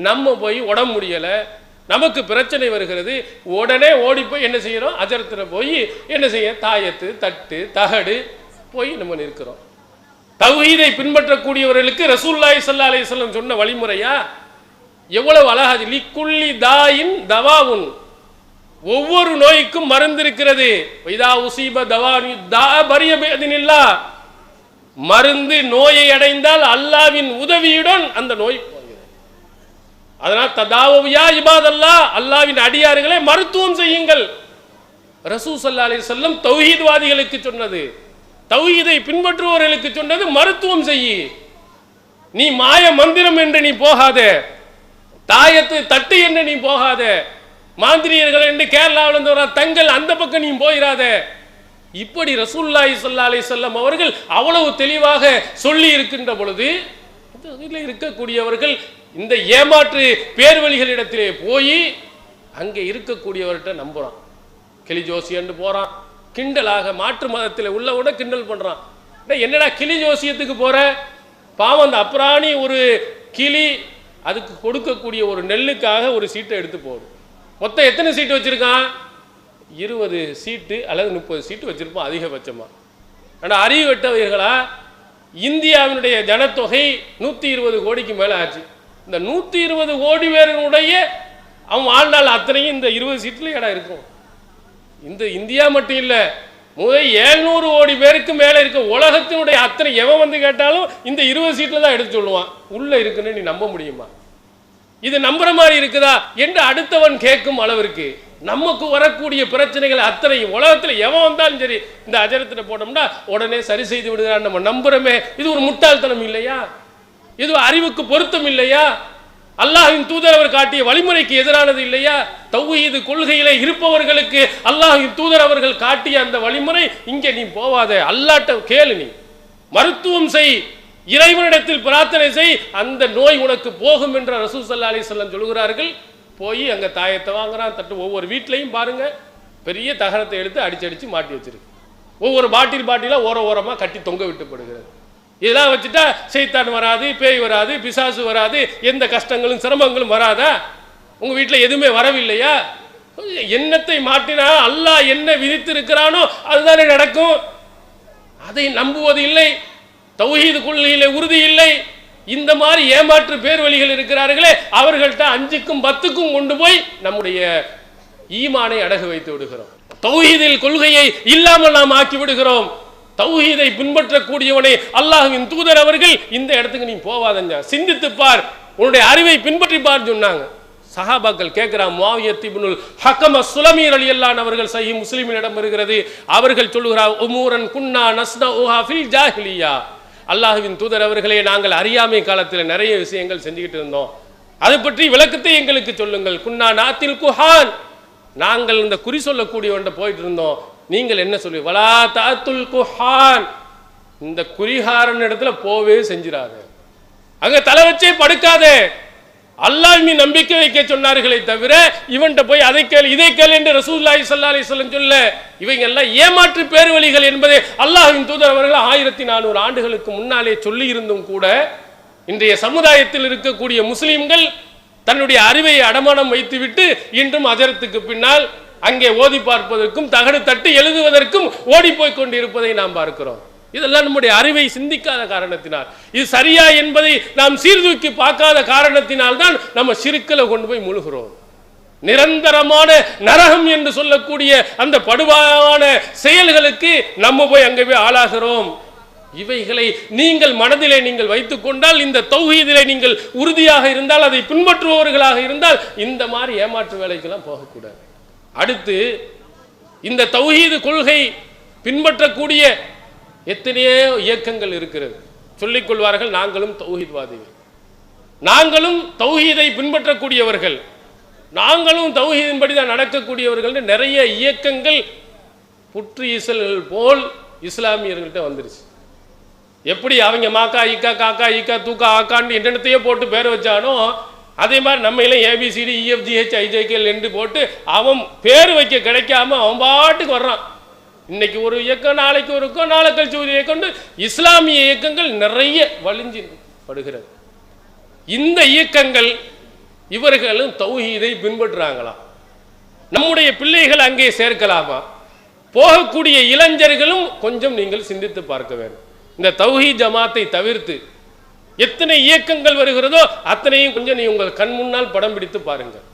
[SPEAKER 2] நம்ம போய் உடம்பு முடியலை, நமக்கு பிரச்சனை வருகிறது, உடனே ஓடி போய் என்ன செய்கிறோம்? அஜரத்தில் போய் என்ன செய்ய, தாயத்து தட்டு தகடு போய் நம்ம நிற்கிறோம். தௌஹீதை பின்பற்றக்கூடியவர்களுக்கு ரசூலுல்லாஹி ஸல்லல்லாஹு அலைஹி வஸல்லம் சொன்ன வழிமுறையா எவ்வளவு அழகாது. லிக்குல்லி தாயின் தவாவுன், ஒவ்வொரு நோய்க்கும் மருந்து இருக்கிறது. இதா உசீப தவானி தா பரிய பிஇذنில்லா, மருந்து நோயை அடைந்தால் அல்லாஹ்வின் உதவியுடன் அந்த நோய் போகிறது. அதனால் ததாவுயா இபாதல்லாஹ், அல்லாஹ்வின் அடியார்களே மருத்துவம் செய்யுங்கள். ரசூல் ஸல்லல்லாஹு அலைஹி வஸல்லம் தௌஹீத்வாதிகளுக்கு சொன்னது, தௌஹீதை பின்பற்றுபவர்களுக்கு சொன்னது மருத்துவம் செய்யி. நீ மாய மந்திரம் என்று நீ போகாதே, தாயத்து தட்டு என்று நீ போகாத, மாந்திரியர்கள் என்று கேரளாவில் தங்கள் அந்த பக்கம் நீ போயிடாத. இப்படி ரசூலுல்லாஹி ஸல்லல்லாஹு அலைஹி வஸல்லம் அவர்கள் அவ்வளவு தெளிவாக சொல்லி இருக்கின்ற பொழுது இதில் இருக்கக்கூடியவர்கள் இந்த ஏமாற்று பேர்வழிகளிடத்திலே போய் அங்கே இருக்கக்கூடியவர்கிட்ட நம்புறான், கிளி ஜோசியன்னு போறான், கிண்டலாக மாற்று மதத்தில் உள்ளவோட கிண்டல் பண்றான். என்னடா கிளி ஜோசியத்துக்கு போற, பாவம் அந்த அப்ராணி ஒரு கிளி அதுக்கு கொடுக்கக்கூடிய ஒரு நெல்லுக்காக ஒரு சீட்டை எடுத்து போடும். மொத்தம் எத்தனை சீட்டு வச்சிருக்கான்? 20 சீட்டு அல்லது 30 சீட்டு வச்சிருப்பான் அதிகபட்சமாக. ஆனால் அறிவட்டவர்களா, இந்தியாவினுடைய ஜனத்தொகை 120 கோடிக்கு மேலே ஆச்சு. இந்த 120 கோடி பேருடைய அவன் வாழ்நாள் அத்தனையும் இந்த 20 சீட்டில் இடம் இருக்கும். இந்த இந்தியா மட்டும் இல்லை, 700 கோடி பேருக்கு மேலே இருக்க உலகத்தினுடைய அத்தனை எவன் வந்து கேட்டாலும் இந்த 20 சீட்டில் தான் எடுத்து சொல்லுவான். உள்ளே இருக்குன்னு நீ நம்ப முடியுமா? இது நம்புற மாதிரி இருக்குதா என்று அடுத்தவன் கேட்கும் அளவிற்கு நமக்கு வரக்கூடிய பிரச்சனைகள் அத்தனை உலகத்தில் எவன் வந்தாலும் சரி இந்த அஜரத்தில் போட்டோம்னா உடனே சரி செய்து விடுகிறான் நம்ம நம்புறமே. இது ஒரு முட்டாள்தனம் இல்லையா? இது அறிவுக்கு பொருத்தம் இல்லையா? அல்லாஹ்வின் தூதர் அவர் காட்டிய வழிமுறைக்கு எதிரானது இல்லையா? தௌஹீது கொள்கையிலே இருப்பவர்களுக்கு அல்லாஹ்வின் தூதர் அவர்கள் காட்டிய அந்த வழிமுறை, இங்கே நீ போவாத, அல்லாஹ்ட்ட கேளு, நீ மருத்துவம் செய், இறைவனிடத்தில் பிரார்த்தனை செய், அந்த நோய் உனக்கு போகும் என்ற ரசூல் ஸல்லல்லாஹு அலைஹி வஸல்லம் சொல்கிறார்கள். போய் அங்கே தாயத்தை வாங்குறான், தட்டு ஒவ்வொரு வீட்லையும் பாருங்க பெரிய தகரத்தை எடுத்து அடிச்சு மாட்டி வச்சிருக்கு. ஒவ்வொரு பாட்டிலாக ஓரமாக கட்டி தொங்க விட்டுப்படுகிறது. இதெல்லாம் வச்சுட்டா சைத்தான் வராது, பேய் வராது, பிசாசு வராது, எந்த கஷ்டங்களும் சிரமங்களும் வராதா? உங்கள் வீட்டில் எதுவுமே வரவில்லையா? எண்ணத்தை மாட்டினா அல்லாஹ் என்ன விதித்திருக்கிறானோ அதுதானே நடக்கும். அதை நம்புவது இல்லை, தௌஹீது கொள்கையிலே உறுதி இல்லை. இந்த மாதிரி ஏமாற்று பேர் வழிகள் இருக்கிறார்களே, அவர்கள்ட்ட 5க்கும் 10க்கும் கொண்டு போய் நம்முடைய ஈமானை அடகு வைத்து விடுகிறோம். தௌஹீதில் கொள்கையை இல்லாமல் நாம் ஆக்கி விடுகிறோம். தௌஹீதை பின்பற்றக்கூடியவனை அல்லாஹ்வின் தூதர் அவர்கள் இந்த இடத்துக்கு நீ போவாதங்க, சிந்தித்து பார், உன்னுடைய அறிவை பின்பற்றி பார் சொன்னாங்க. சஹாபாக்கள் கேட்கிறான், முஆவியா இப்னுல் ஹக்கம் அஸ்-சுலமி ரலியல்லாஹு அன்ஹு அவர்கள் சஹீஹ் முஸ்லிமிடம் வருகிறது. அவர்கள் சொல்லுகிறார், உமூரன் குன்னா நஸ்னஉஹா ஃபில் ஜாஹிலியா. அல்லாஹ்வின் தூதர் அவர்களே, நாங்கள் அறியாமை காலத்தில் நிறைய விஷயங்கள் செஞ்சுக்கிட்டு இருந்தோம், அது பற்றி விளக்கத்தை எங்களுக்கு சொல்லுங்கள். குன்னா நாத்தில் குஹான், நாங்கள் இந்த குறி சொல்லக்கூடியவன்ட்ட போயிட்டு இருந்தோம், நீங்கள் என்ன சொல்லி? வலா தாத்துல் குஹான், இந்த குறிகாரன் இடத்துல போவே செஞ்சிராது, அங்க தலை வச்சே படுக்காதே. அல்லாஹ் மீது நம்பிக்கை வைக்க சொன்னார்களே தவிர இவன்கிட்ட போய் அதை கேள் இதை கேள் என்று ரசூலுல்லாஹி ஸல்லல்லாஹு அலைஹி வஸல்லம் சொல்ல. இவங்க எல்லாம் ஏமாற்று பேர்வழிகள் என்பதை அல்லாஹ்வின் தூதர் அவர்கள் 1400 ஆண்டுகளுக்கு முன்னாலே சொல்லி இருந்தும் கூட இன்றைய சமுதாயத்தில் இருக்கக்கூடிய முஸ்லிம்கள் தன்னுடைய அறிவை அடமானம் வைத்துவிட்டு இன்றும் அஜரத்துக்கு பின்னால் அங்கே ஓதி பார்ப்பதற்கும் தகடு தட்டி எழுதுவதற்கும் ஓடி போய் கொண்டிருப்பதை நாம் பார்க்கிறோம். இதெல்லாம் நம்முடைய அறிவை சிந்திக்காத காரணத்தினால், இது சரியா என்பதை நாம் சீர்தூக்கி பார்க்காத காரணத்தினால் தான் நம்ம சிறுக்கலை கொண்டு போய் முழுகிறோம். நிரந்தரமான நரகம் என்று சொல்லக்கூடிய அந்த படுபாவான செயல்களுக்கு நம்ம போய் அங்கே போய் ஆளாகிறோம். இவைகளை நீங்கள் மனதிலே நீங்கள் வைத்துக் கொண்டால், இந்த தௌஹீதிலே நீங்கள் உறுதியாக இருந்தால், அதை பின்பற்றுபவர்களாக இருந்தால், இந்த மாதிரி ஏமாற்று வேலைக்கெல்லாம் போகக்கூடாது. அடுத்து, இந்த தௌஹீது கொள்கை பின்பற்றக்கூடிய எத்தனையோ இயக்கங்கள் இருக்கிறது. சொல்லிக் கொள்வார்கள், நாங்களும் தௌஹீத்வாதிகள், நாங்களும் தௌஹீதை பின்பற்றக்கூடியவர்கள், நாங்களும் தௌஹீதின்படி தான் நடக்கக்கூடியவர்கள். நிறைய இயக்கங்கள் புற்று ஈசல்கள் போல் இஸ்லாமியர்கள்ட்ட வந்துருச்சு. எப்படி அவங்க மாக்கா ஈக்கா காக்கா ஈக்கா தூக்கா ஆக்கான்னு என்னென்னத்தையோ போட்டு பேர் வச்சானோ, அதே மாதிரி நம்ம எல்லாம் ஏபிசிடி இஎஃப்ஜிஹெச் ஐஜேகேஎல் என்று போட்டு அவன் பேர் வைக்க கிடைக்காம அவன் பாட்டுக்கு வர்றான். இன்னைக்கு ஒரு இயக்கம், நாளைக்கு ஒரு இயக்கம், நாளை கழிச்சு ஒரு இயக்கம், இஸ்லாமிய இயக்கங்கள் நிறைய வலிஞ்சு படுகிறது. இந்த இயக்கங்கள் இவர்களும் தௌஹீதை பின்பற்றுறாங்களா? நம்முடைய பிள்ளைகள் அங்கே சேர்க்கலாமா? போகக்கூடிய இளைஞர்களும் கொஞ்சம் நீங்கள் சிந்தித்து பார்க்க வேண்டும். இந்த தௌஹீத் ஜமாத்தை தவிர்த்து எத்தனை இயக்கங்கள் வருகிறதோ அத்தனையும் கொஞ்சம் நீ உங்கள் கண் முன்னால் படம் பிடித்து பாருங்கள்.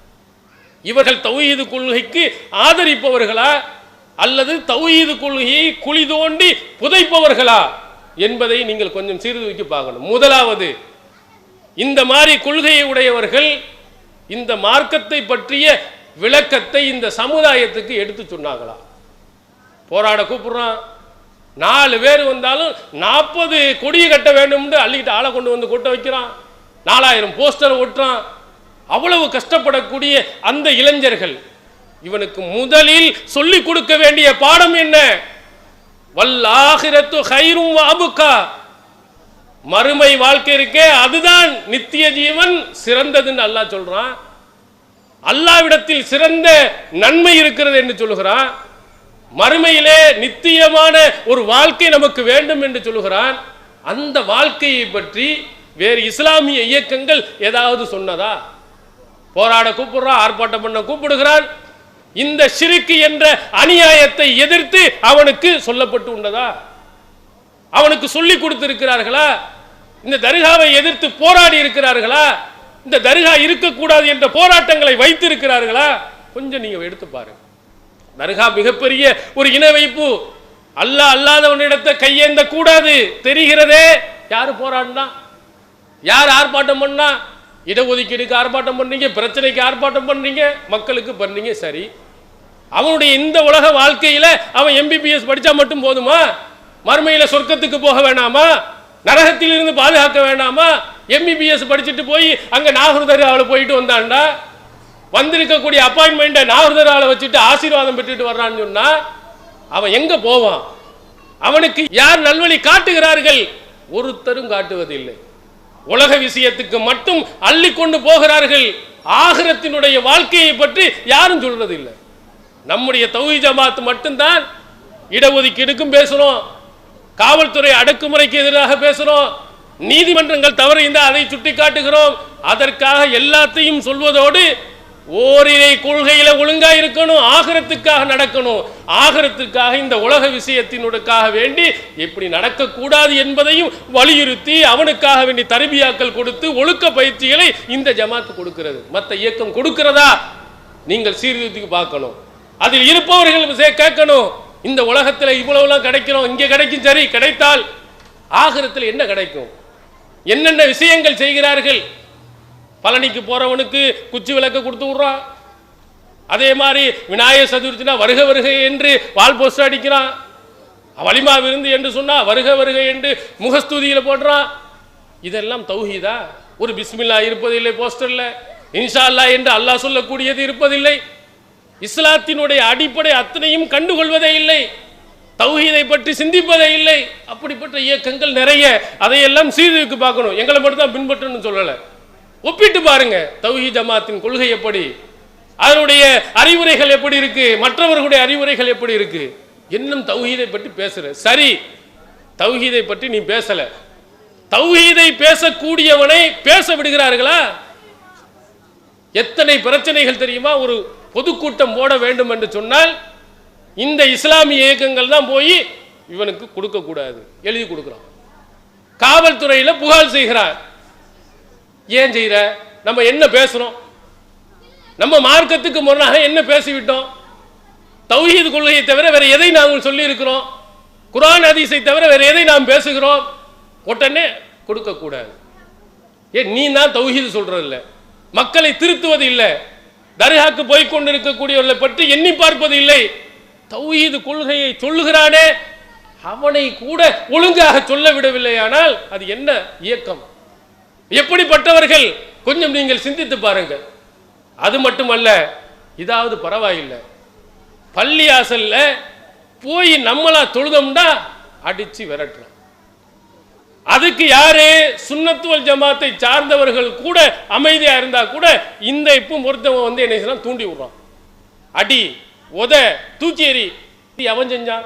[SPEAKER 2] இவர்கள் தௌஹீது கொள்கைக்கு ஆதரிப்பவர்களா அல்லது தௌஹீது கொள்கையை குழி தோண்டி புதைப்பவர்களா என்பதை நீங்கள் கொஞ்சம் சீர்தூக்கி பார்க்கணும். முதலாவது, இந்த மாதிரி கொள்கையை உடையவர்கள் இந்த மார்க்கத்தை பற்றிய விளக்கத்தை இந்த சமுதாயத்துக்கு எடுத்து சொன்னாங்களா? போராட கூப்பிடுறான், 4 பேர் வந்தாலும் 40 கொடியை கட்ட வேண்டும் என்று அள்ளிக்கிட்டு ஆளை கொண்டு வந்து கொட்ட வைக்கிறான், 4000 போஸ்டர் ஒட்டுறான். அவ்வளவு கஷ்டப்படக்கூடிய அந்த இளைஞர்கள், இவனுக்கு முதலில் சொல்லிக் கொடுக்க வேண்டிய பாடம் என்ன? வல்லாஹிரத்து கைரும் அபுகா, மறுமை வாழ்க்கை இருக்கே அதுதான் நித்திய ஜீவன் சிறந்ததுன்னு அல்லாஹ் சொல்றான். அல்லாஹ்விடத்தில் சிறந்த நன்மை இருக்கிறது என்று சொல்லுகிறான். மறுமையிலே நித்தியமான ஒரு வாழ்க்கை நமக்கு வேண்டும் என்று சொல்லுகிறான். அந்த வாழ்க்கையை பற்றி வேறு இஸ்லாமிய இயக்கங்கள் ஏதாவது சொன்னதா? போராட கூப்பிடுறான், ஆர்ப்பாட்டம் பண்ண கூப்பிடுகிறான். இந்த ஷிர்க் என்ற அநியாயத்தை எதிர்த்து அவனுக்கு சொல்லப்பட்டு உள்ளதா? அவனுக்கு சொல்லி கொடுத்திருக்கிறார்களா? இந்த தர்காவை எதிர்த்து போராடி இருக்கிறார்களா? இந்த தர்கா இருக்கக்கூடாது என்ற போராட்டங்களை வைத்திருக்கிறார்களா? கொஞ்சம் நீங்க எடுத்து பாருங்க. தர்கா மிகப்பெரிய ஒரு இன வைப்பு. அல்லாஹ் அல்லாதவனிடத்தை கையேந்த கூடாது தெரிகிறதே. யாரு போராடினா? யார் ஆர்ப்பாட்டம் பண்ணா? இடஒதுக்கீடுக்கு ஆர்ப்பாட்டம் பண்ணீங்க, பிரச்சனைக்கு ஆர்ப்பாட்டம் பண்ணீங்க, மக்களுக்கு பண்ணீங்க. சரி, அவனுடைய இந்த உலக வாழ்க்கையில அவன் எம்பிபிஎஸ் படிச்சா மட்டும் போதுமா? மறுமையில சொர்க்கத்துக்கு போக வேண்டாமா? நரகத்தில் இருந்து பாதுகாக்க வேண்டாமா? எம்பிபிஎஸ் படிச்சுட்டு போய் அங்க நாகூர் தர்காவில் போயிட்டு வந்தான்டா, வந்திருக்கக்கூடிய அப்பாயின்மெண்ட்டை நாகூர் தர்காவில் வச்சுட்டு ஆசீர்வாதம் பெற்றுட்டு வர்றான்னு சொன்னா அவன் எங்க போவான்? அவனுக்கு யார் நல்வழி காட்டுகிறார்கள்? ஒருத்தரும் காட்டுவதில்லை. உலக விஷயத்துக்கு மட்டும் அள்ளி கொண்டு போகிறார்கள். ஆகிரத்தினுடைய வாழ்க்கையை பற்றி யாரும் சொல்றது இல்லை. நம்முடைய தௌஹீத் ஜமாத் மட்டும்தான் இடஒதுக்கீடுக்கும் பேசுறோம், காவல்துறை அடக்குமுறைக்கு எதிராக பேசுறோம், நீதிமன்றங்கள் தவறு இருந்தால் அதை சுட்டி காட்டுகிறோம். அதற்காக எல்லாத்தையும் சொல்வதோடு ஓரிரை கொள்கையில ஒழுங்கா இருக்கணும், ஆகிரத்துக்காக நடக்கணும், ஆகிரத்துக்காக இந்த உலக விஷயத்தினுக்காக வேண்டி எப்படி நடக்கக்கூடாது என்பதையும் வலியுறுத்தி அவனுக்காக வேண்டி தர்பியாக்கள் கொடுத்து ஒழுக்க பயிற்சிகளை இந்த ஜமாத்து கொடுக்கிறது. மற்ற இயக்கம் கொடுக்கிறதா? நீங்கள் சீர்திருத்தி பார்க்கணும். அதில் இருப்பவர்கள் கேட்கணும், இந்த உலகத்தில் இவ்வளவுலாம் கிடைக்கிறோம், இங்கே கிடைக்கும், சரி, கிடைத்தால் ஆகிரத்தில் என்ன கிடைக்கும்? என்னென்ன விஷயங்கள் செய்கிறார்கள்? பழனிக்கு போறவனுக்கு குச்சி விளக்க கொடுத்து விடுறான். அதே மாதிரி விநாயகர் சதுர்த்தினா வருக வருகை என்று வால் போஸ்டர் அடிக்கிறான். வலிமா விருந்து என்று சொன்னா வருக வருகை என்று முகஸ்துதியில போடுறான். இதெல்லாம் தௌஹீதா? ஒரு பிஸ்மில்லா இருப்பதில்லை போஸ்டர்ல, இன்ஷா அல்லாஹ் என்று அல்லாஹ் சொல்லக்கூடியது இருப்பதில்லை. இஸ்லாத்தினுடைய அடிப்படை அத்தனையும் கண்டுகொள்வதே இல்லை, தௌஹீதை பற்றி சிந்திப்பதே இல்லை. அப்படிப்பட்ட இயக்கங்கள் நிறைய. அதையெல்லாம் சீர்தூக்கி பார்க்கணும். எங்களை மட்டும் தான் பின்பற்றணும்னு சொல்லலை, ஒப்பிட்டு பாருங்க. தௌஹீத் ஜமாத்தின் கொள்கை எப்படி, அதனுடைய அறிவுரைகள் எப்படி இருக்கு, மற்றவர்களுடைய அறிவுரைகள் எப்படி இருக்கு. இன்னும் தௌஹீதை பற்றி பேசுற சரி, தௌஹீதை பற்றி நீ பேசல. தௌஹீதை பேசக்கூடியவனை பேச விடுகிறார்களா? எத்தனை பிரச்சனைகள் தெரியுமா? ஒரு பொதுக்கூட்டம் போட வேண்டும் என்று சொன்னால் இந்த இஸ்லாமிய இயக்கங்கள் தான் போய் இவனுக்கு கொடுக்க கூடாது எழுதி கொடுக்கிறான். காவல்துறையில் புகார் செய்கிறார். ஏன் செய்யற? நம்ம என்ன பேசுறோம்? நம்ம மார்க்கத்துக்கு முன்னாக என்ன பேசிவிட்டோம்? தௌஹீத் கொள்கையை தவிர வேற எதை நாங்கள் சொல்லி இருக்கிறோம்? குர்ஆன் ஹதீஸை தவிர வேற எதை நாம் பேசுகிறோம்? உடனே கொடுக்க கூடாது. ஏன்? நீ தான் தௌஹீத் சொல்றது இல்லை, மக்களை திருத்துவது இல்லை, தர்காக்கு போய் கொண்டிருக்கக்கூடியவர்களை பற்றி எண்ணி பார்ப்பது இல்லை. தௌஹீத் கொள்கையை சொல்லுகிறானே அவனை கூட ஒழுங்காக சொல்ல விடவில்லை. ஆனால் அது என்ன இயக்கம், எப்படிப்பட்டவர்கள்? கொஞ்சம் நீங்கள் சிந்தித்து பாருங்கள். அது மட்டுமல்ல, இதாவது பரவாயில்லை, பள்ளியாசல்ல போய் நம்மளா தொழுதோம்னா அடிச்சு விரட்டுறோம். அதுக்கு யாரு? சுன்னத்து வல் ஜமாத்தை சார்ந்தவர்கள் கூட அமைதியா இருந்தா கூட இந்த இப்போ ஒருத்தவன் வந்து என்ன செய்யலாம், தூண்டி விடுறான். அடி உத தூக்கி எறி. அவன் செஞ்சான்,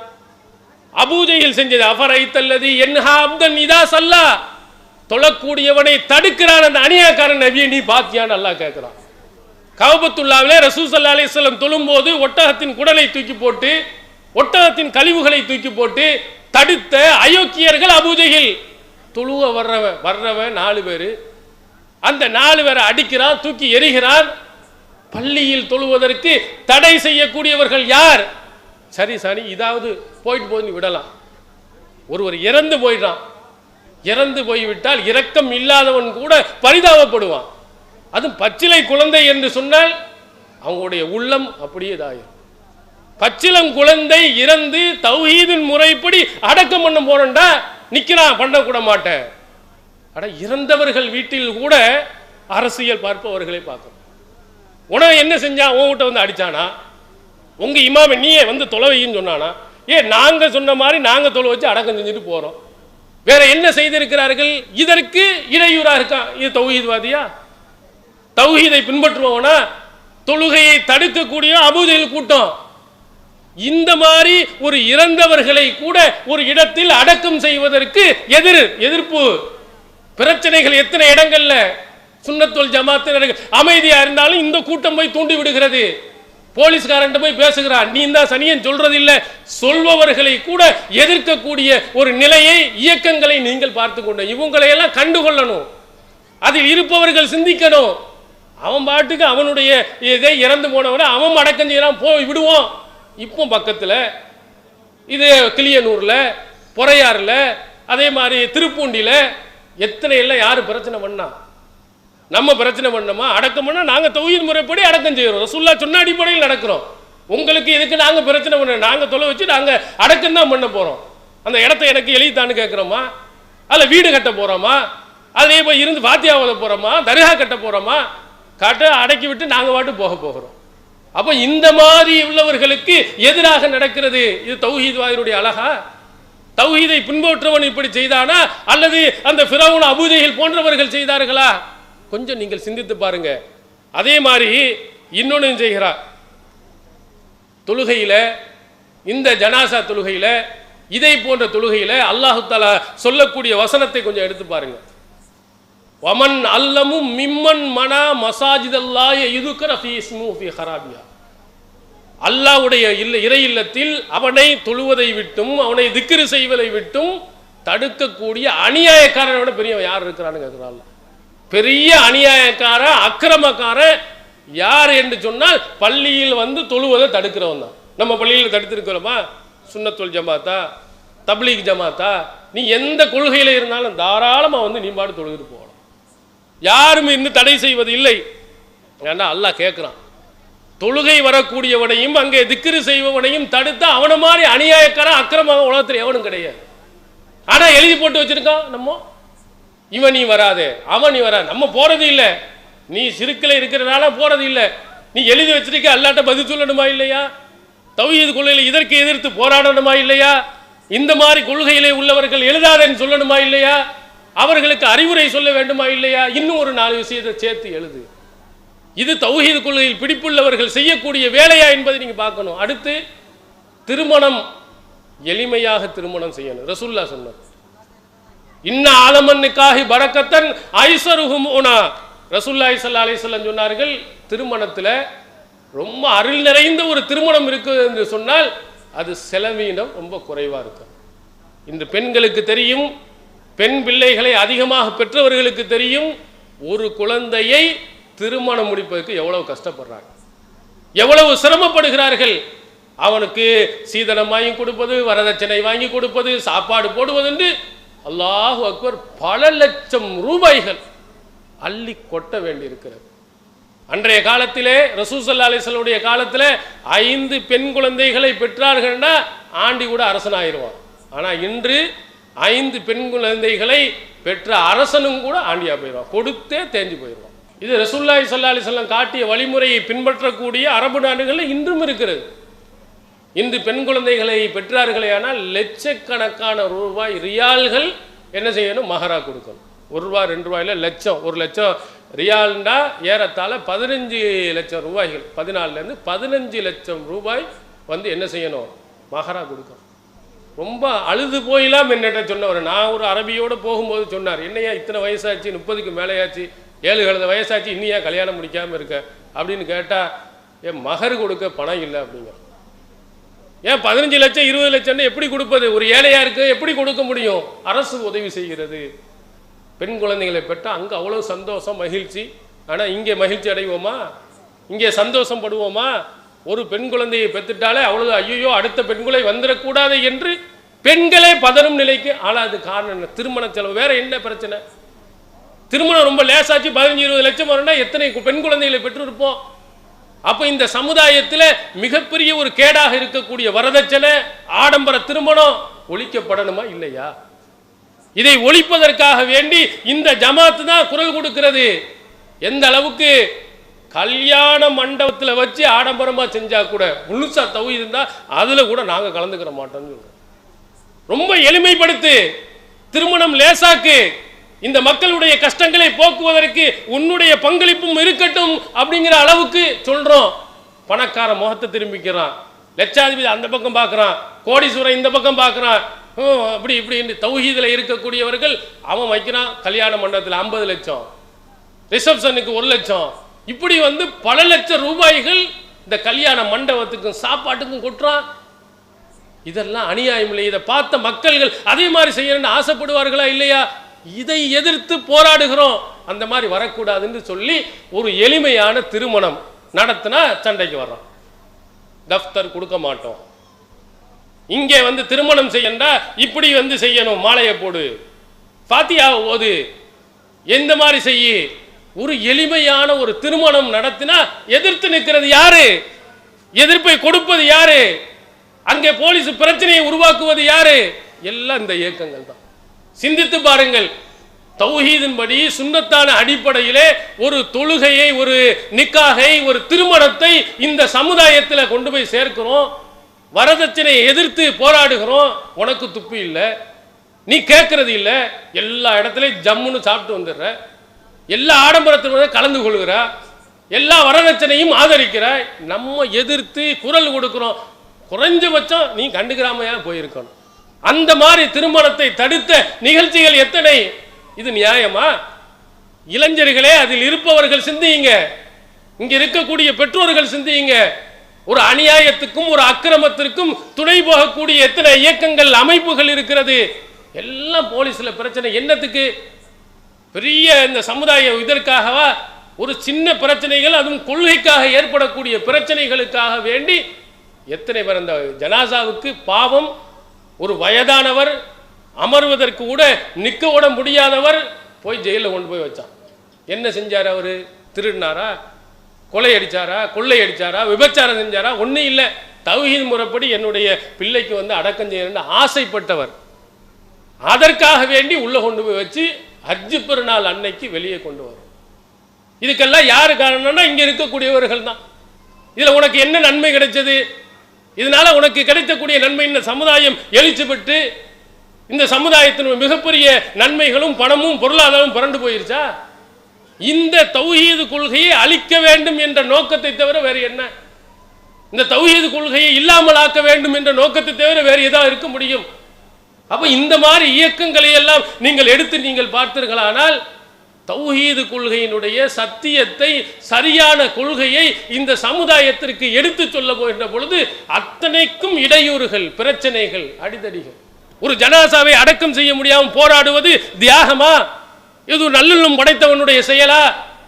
[SPEAKER 2] அபூஜையில் செஞ்சது. அஃபரைத்தல்லதி என்ஹா அப்தன் இதா சல்லா, தொழக்கூடியவனை தடுக்கிறான் அந்த அநியாயக்காரன் நபியை நீ பாத்தியான்னு அல்லாஹ் கேட்கிறான். கஅபத்துல்லாஹ்விலே ரசூல் ஸல்லல்லாஹு அலைஹி வஸல்லம் தொழும்போது ஒட்டகத்தின் குடலை தூக்கி போட்டு, ஒட்டகத்தின் கழிவுகளை தூக்கி போட்டு தடுத்த அயோக்கியர்கள் அபூஜையில். தொழுவ வர்றவன் 4 பேர், அந்த 4 பேரை அடிக்கிறான், தூக்கி எறிகிறான். பள்ளியில் தொழுவதற்கு தடை செய்யக்கூடியவர்கள் யார்? சரி சரி, இதாவது போயிட்டு போய் விடலாம். ஒருவர் இறந்து போயிட்டான், இறந்து போய்விட்டால் இரக்கம் இல்லாதவன் கூட பரிதாபப்படுவான். அதுவும் பச்சிலை குழந்தை என்று சொன்னால் அவங்களுடைய உள்ளம் அப்படியே தாயும். பச்சிலம் குழந்தை இறந்து தௌஹீதின் முறைப்படி அடக்கம் பண்ண போறண்டா நிக்கிறான், பண்ண கூட மாட்டேன். அட, இறந்தவர்கள் வீட்டில் கூட அரசியல் பார்ப்பவர்களை பார்க்கணும். உனக்கு என்ன செஞ்சான்? உங்ககிட்ட வந்து அடிச்சானா? உங்க இமாம நீயே வந்து தொலைவைன்னு சொன்னானா? நாங்க சொன்ன மாதிரி நாங்க தொலை வச்சு அடக்கம் செஞ்சுட்டு போறோம். வேற என்ன செய்திருக்கிறார்கள்? இதற்கு இடையூறா இருக்கான். இது தௌஹீத்வாதியா? தௌஹீதை பின்பற்றுபவனா? தொழுகையை தடுக்கக்கூடிய அபூஜையில் கூட்டம். இந்த மாதிரி ஒரு இறந்தவர்களை கூட ஒரு இடத்தில் அடக்கம் செய்வதற்கு எதிர்ப்பு, பிரச்சனைகள் எத்தனை இடங்கள்ல. சுன்னத்துல் ஜமாத் அமைதியா இருந்தாலும் இந்த கூட்டம் போய் தூண்டி விடுகிறது. போலீஸ்காரன் போய் பேசுகிறான், நீ தான் சனியன் சொல்றது இல்ல. சொல்பவர்களை கூட எதிர்க்கக்கூடிய ஒரு நிலையை, இயக்கங்களை நீங்கள் பார்த்து கொண்டு இவங்களை எல்லாம் கண்டுகொள்ளணும். அதில் இருப்பவர்கள் சிந்திக்கணும். அவன் பாட்டுக்கு அவனுடைய இதை இறந்து போனவரை அவன் அடக்கம் செய்யறான், போய் விடுவோம். இப்போ பக்கத்தில் இது கிளியனூர்ல, பொறையாறுல, அதே மாதிரி திருப்பூண்டியில எத்தனை எல்லாம் யாரு பிரச்சனை பண்ணா? நம்ம பிரச்சனை பண்ணோமா? அடக்கம் பண்ணா நாங்க தௌஹீத் முறைப்படி அடக்கம் செய்யறோம், ரசூலுல்லாஹ் சொன்ன அடிப்படையில் நடக்கிறோம். உங்களுக்கு எதுக்கு நாங்க பிரச்சனை பண்ண? நாங்க தொலை வச்சு நாங்க அடக்கம் தான் பண்ண போறோம். அந்த இடத்த எனக்கு எழுதித்தான்னு கேட்கிறோமா? அல்ல வீடு கட்ட போறோமா? அதே போய் இருந்து ஃபாத்தியா ஓத போறோமா? தர்கா கட்ட போறோமா? காட்ட அடக்கி விட்டு நாங்க பாட்டு போக போகிறோம். அப்ப இந்த மாதிரி உள்ளவர்களுக்கு எதிராக நடக்கிறது. இது தௌஹீத்வாதியுடைய அழகா? தௌஹீதை பின்பற்றவன் இப்படி செய்தானா, அல்லது அந்த ஃபிரௌன் அபூஜையில் போன்றவர்கள் செய்தார்களா? கொஞ்சம் நீங்கள் சிந்தித்து பாருங்க. அதே மாதிரி இன்னொன்னு செய்கிறார். தொழுகையில, இந்த ஜனாசா தொழுகையில, இதை போன்ற தொழுகையில அல்லாஹு தஆலா சொல்லக்கூடிய வசனத்தை கொஞ்சம் எடுத்து பாருங்க. வமன் அல்லமு மிம்மன் மனா மசாஜிதல்லாஹி யுذكر ஃபீ இஸ்முஹு ஃபீ ஹராபியா. அல்லாஹ்வுடைய இறை இல்லத்தில் அவனை தொழுவதை விட்டும் அவனை திக்ர் செய்வதை விட்டும் தடுக்கக்கூடிய அநியாயக்காரனை விட பெரியவன் யார் இருக்கிறான்னு கேட்கிறான். பெரிய அநியாயக்கார அக்கிரமக்கார யார் என்று சொன்னால் பள்ளியில் வந்து தொழுவதை தடுக்கிறவன் தான். நம்ம பள்ளியில் தடுத்திருக்கிறோமா? சுன்னத்துல் ஜமாத்தா, தப்லீக் ஜமாத்தா, நீ எந்த கொள்கையில இருந்தாலும் தாராளமா வந்து நீ பாட்டு தொழுகிட்டு போகலாம். யாரும் இன்னும் தடை செய்வது இல்லை. ஏன்னா அல்லாஹ் கேட்குறான், தொழுகை வரக்கூடியவனையும் அங்கே திக்ரு செய்பவனையும் தடுத்தா அவனை மாதிரி அநியாயக்காரன் அக்கிரமாக உலகத்தில் எவனும் கிடையாது. ஆனால் எழுதி போட்டு வச்சிருக்கான், நம்ம இவன் நீ வராதே, அவன் நீ வராது, நம்ம போறது இல்லை. நீ சிறுக்கில் இருக்கிறனால போறது இல்லை. நீ எழுதி வச்சிருக்க, அல்லாட்ட பதில் சொல்லணுமா இல்லையா? தௌஹீத் கொள்கையில் இதற்கு எதிர்த்து போராடணுமா இல்லையா? இந்த மாதிரி கொள்கையிலே உள்ளவர்கள் எழுதாதேன்னு சொல்லணுமா இல்லையா? அவர்களுக்கு அறிவுரை சொல்ல வேண்டுமா இல்லையா? இன்னும் ஒரு 4 விஷயத்தை சேர்த்து எழுது. இது தௌஹீத் கொள்கையில் பிடிப்புள்ளவர்கள் செய்யக்கூடிய வேலையா என்பதை நீங்க பார்க்கணும். அடுத்து திருமணம், எளிமையாக திருமணம் செய்யணும். ரசூலுல்லாஹ் சொன்னார், இன்ன ஆலமன் நிக்காஹி பரக்கத்தன் ஐஸருஹும் உனா. ரசூலுல்லாஹி ஸல்லல்லாஹு அலைஹி வஸல்லம் சொன்னார்கள், திருமணத்தில் ரொம்ப அருள் நிறைந்த ஒரு திருமணம் இருக்கு என்று சொன்னால் அது செலவீனம் ரொம்ப குறைவாக இருக்கும். இந்த பெண்களுக்கு தெரியும், பெண் பிள்ளைகளை அதிகமாக பெற்றவர்களுக்கு தெரியும், ஒரு குழந்தையை திருமணம் முடிப்பதற்கு எவ்வளவு கஷ்டப்படுறாங்க, எவ்வளவு சிரமப்படுகிறார்கள். அவனுக்கு சீதனம் வாங்கி கொடுப்பது, வரதட்சணை வாங்கி கொடுப்பது, சாப்பாடு போடுவது என்று அல்லாஹு அக்பர் பல லட்சம் ரூபாய்கள் அள்ளி கொட்ட வேண்டியிருக்கிறது. அன்றைய காலத்திலே ரசூல் ஸல்லல்லாஹு அலைஹி வஸல்லம் காலத்தில் 5 பெண் குழந்தைகளை பெற்றார்கள்னா ஆண்டி கூட அரசனாயிருவான். ஆனால் இன்று 5 பெண் குழந்தைகளை பெற்ற அரசனும் கூட ஆண்டியா போயிடுவான், கொடுத்தே தேஞ்சு போயிடுவான். இது ரசூலுல்லாஹி ஸல்லல்லாஹு அலைஹி வஸல்லம் காட்டிய வழிமுறையை பின்பற்றக்கூடிய அரபு நாடுகளில் இன்றும் இருக்கிறது. இன்று பெண் குழந்தைகளை பெற்றார்களே ஆனால் லட்சக்கணக்கான ரூபாய் ரியால்கள் என்ன செய்யணும், மஹரா கொடுக்கணும். 1 ரூபா 2 ரூபாயில் லட்சம், 1 லட்சம் ரியால்ண்டா ஏறத்தாழ 15 லட்சம் ரூபாய்கள், 14லேருந்து 15 லட்சம் ரூபாய் வந்து என்ன செய்யணும், மஹரா கொடுக்கணும். ரொம்ப அழுது போயெல்லாம் என்னட்ட சொன்னவர், நான் ஒரு அரபியோடு போகும்போது சொன்னார், என்னையா இத்தனை வயசாச்சு, 30க்கு மேலேயாச்சு, 7 கழுத வயசாச்சு, இன்னும் கல்யாணம் முடிக்காமல் இருக்க அப்படின்னு கேட்டால், என் மகர் கொடுக்க பணம் இல்லை அப்படிங்க. ஏன் 15 லட்சம் 20 லட்சம்னு எப்படி கொடுப்பது, ஒரு ஏழையா இருக்கு எப்படி கொடுக்க முடியும்? அரசு உதவி செய்கிறது. பெண் குழந்தைகளை பெற்றால் அங்கே அவ்வளோ சந்தோஷம் மகிழ்ச்சி. ஆனால் இங்கே மகிழ்ச்சி அடைவோமா, இங்கே சந்தோஷம் படுவோமா? ஒரு பெண் குழந்தையை பெற்றுட்டாலே அவ்வளவு ஐயோ அடுத்த பெண் குழந்தை வந்துடக்கூடாது என்று பெண்களே பதறும் நிலைக்கு ஆளாது. காரணம் என்ன? திருமண செலவு. வேற என்ன பிரச்சனை? திருமணம் ரொம்ப லேசாச்சு, 15-20 லட்சம் வரும்னா எத்தனை பெண் குழந்தைகளை பெற்றிருப்போம்? அப்போ இந்த சமுதாயத்தில் மிகப்பெரிய ஒரு கேடாக இருக்கக்கூடிய வரதட்சணை, ஆடம்பர திருமணம் ஒழிக்கப்படணுமா இல்லையா? இதை ஒழிப்பதற்காக வேண்டி இந்த ஜமாத்து தான் குரல் கொடுக்கிறது. எந்த அளவுக்கு கல்யாண மண்டபத்தில் வச்சு ஆடம்பரமா செஞ்சா கூட முழுசா தௌஹீத் இருந்தா அதுல கூட நாங்க கலந்துக்கிற மாட்டோம்னு சொல்றோம். ரொம்ப எளிமைப்படுத்து, திருமணம் லேசாக்கு, இந்த மக்களுடைய கஷ்டங்களை போக்குவதற்கு உன்னுடைய பங்களிப்பும் இருக்கட்டும் அப்படிங்கிற அளவுக்கு சொல்றோம். பணக்கார முகத்தை திரும்பிக்கிறான், லட்சாதிபதி அந்த பக்கம் பார்க்குறான், கோடீஸ்வரன் இந்த பக்கம் பார்க்குறான், அப்படி இப்படி தௌஹீதில் இருக்கக்கூடியவர்கள் அவன் வைக்கிறான் கல்யாண மண்டபத்தில் 50 லட்சம், ரிசப்ஷனுக்கு 1 லட்சம், இப்படி வந்து பல லட்சம் ரூபாய்கள் இந்த கல்யாண மண்டபத்துக்கும் சாப்பாட்டுக்கும் கொட்டுறான். இதெல்லாம் அநியாயம் இல்லை. இதை பார்த்த மக்கள்கள் அதே மாதிரி செய்யணும்னு ஆசைப்படுவார்களா இல்லையா? இதை எதிர்த்து போராடுகிறோம். அந்த மாதிரி வரக்கூடாதுன்னு சொல்லி ஒரு எளிமையான திருமணம் நடத்தினா சண்டைக்கு வர்றோம். தஃப்தர் கொடுக்க மாட்டோம், இங்கே வந்து திருமணம் செய்யண்டா இப்படி வந்து செய்யணும், மாலையை போடு, ஃபாத்தியாவை ஓது, எந்த மாதிரி செய்ய. ஒரு எளிமையான ஒரு திருமணம் நடத்தினா எதிர்த்து நிற்கிறது யாரு? எதிர்ப்பை கொடுப்பது யாரு? அங்கே போலீஸ் பிரச்சனையை உருவாக்குவது யாரு? எல்லாம் இந்த இயக்கங்கள் தான். சிந்தித்து பாருங்கள். தௌஹீதின்படி சுன்னத்தான அடிப்படையிலே ஒரு தொழுகையை, ஒரு நிக்காகை, ஒரு திருமணத்தை இந்த சமுதாயத்தில் கொண்டு போய் சேர்க்கிறோம். வரதட்சணையை எதிர்த்து போராடுகிறோம். உனக்கு துப்பு இல்லை, நீ கேட்கறது இல்லை, எல்லா இடத்துலையும் ஜம்முன்னு சாப்பிட்டு வந்துடுற, எல்லா ஆடம்பரத்திலும் கலந்து கொள்கிற, எல்லா வரதட்சணையும் ஆதரிக்கிற. நம்ம எதிர்த்து குரல் கொடுக்கிறோம். குறைஞ்சபட்சம் நீ கண்டுக்கிறாமையா போயிருக்கணும். அந்த மாதிரி திருமணத்தை தடுத்த நிகழ்ச்சிகள் எத்தனை? இது நியாயமா? இளைஞர்களே, அதில் இருப்பவர்கள் சிந்தியுங்க, இங்க இருக்கக்கூடிய பெற்றோர்கள் சிந்தியுங்க. ஒரு அநியாயத்துக்கும் ஒரு அக்கிரமத்திற்கும் துணை போகக்கூடிய எத்தனை இயக்கங்கள், அமைப்புகள் இருக்கிறது. எல்லாம் போலீஸ்ல பிரச்சனை. என்னத்துக்கு? பெரிய இந்த சமுதாயம் இதற்காகவா? ஒரு சின்ன பிரச்சனைகள், அதுவும் கொள்கைக்காக ஏற்படக்கூடிய பிரச்சனைகளுக்காக வேண்டி எத்தனை பேர் அந்த ஜனாசாவுக்கு பாவம், ஒரு வயதானவர் அமர்வதற்கு கூட நிற்க கூட முடியாதவர் போய் ஜெயிலில் கொண்டு போய் வச்சான். என்ன செஞ்சார்? அவர் திருடினாரா, கொலை அடிச்சாரா, கொள்ளை அடிச்சாரா, விபச்சாரம் செஞ்சாரா? ஒன்றும் இல்லை. தௌஹீத் முறைப்படி என்னுடைய பிள்ளைக்கு அடக்கம் செய்யணும்னு ஆசைப்பட்டவர். அதற்காக வேண்டி உள்ள கொண்டு போய் வச்சு ஹஜ்ஜு பெருநாள் அன்னைக்கு வெளியே கொண்டு வரும். இதுக்கெல்லாம் யாரு காரணம்னா இங்க இருக்கக்கூடியவர்கள் தான். இதுல உனக்கு என்ன நன்மை கிடைச்சது? இதனால உனக்கு கிடைக்கக்கூடிய நன்மை இந்த சமுதாயம் எழுச்சி பெற்று இந்த சமுதாயத்தின் மிகப்பெரிய நன்மைகளும் பணமும் பொருளாதாரமும் புரண்டு போயிருச்சா? இந்த தௌஹீது கொள்கையை அழிக்க வேண்டும் என்ற நோக்கத்தை தவிர வேறு என்ன? இந்த தௌஹீது கொள்கையை இல்லாமல் ஆக்க வேண்டும் என்ற நோக்கத்தை தவிர வேறு ஏதாவது இருக்க முடியும்? அப்ப இந்த மாதிரி இயக்கங்களை எல்லாம் நீங்கள் எடுத்து நீங்கள் பார்த்தீர்களானால் தௌஹீது கொள்கையினுடைய சத்தியத்தை, சரியான கொள்கையை இந்த சமுதாயத்திற்கு எடுத்து சொல்ல போகின்ற பொழுது அத்தனைக்கும் இடையூறுகள், பிரச்சனைகள், அடிதடிகள். ஒரு ஜனாசாவை அடக்கம் செய்ய முடியாமல் போராடுவது தியாகமா? இது நல்லுள்ளம் படைத்தவனுடைய செயலா?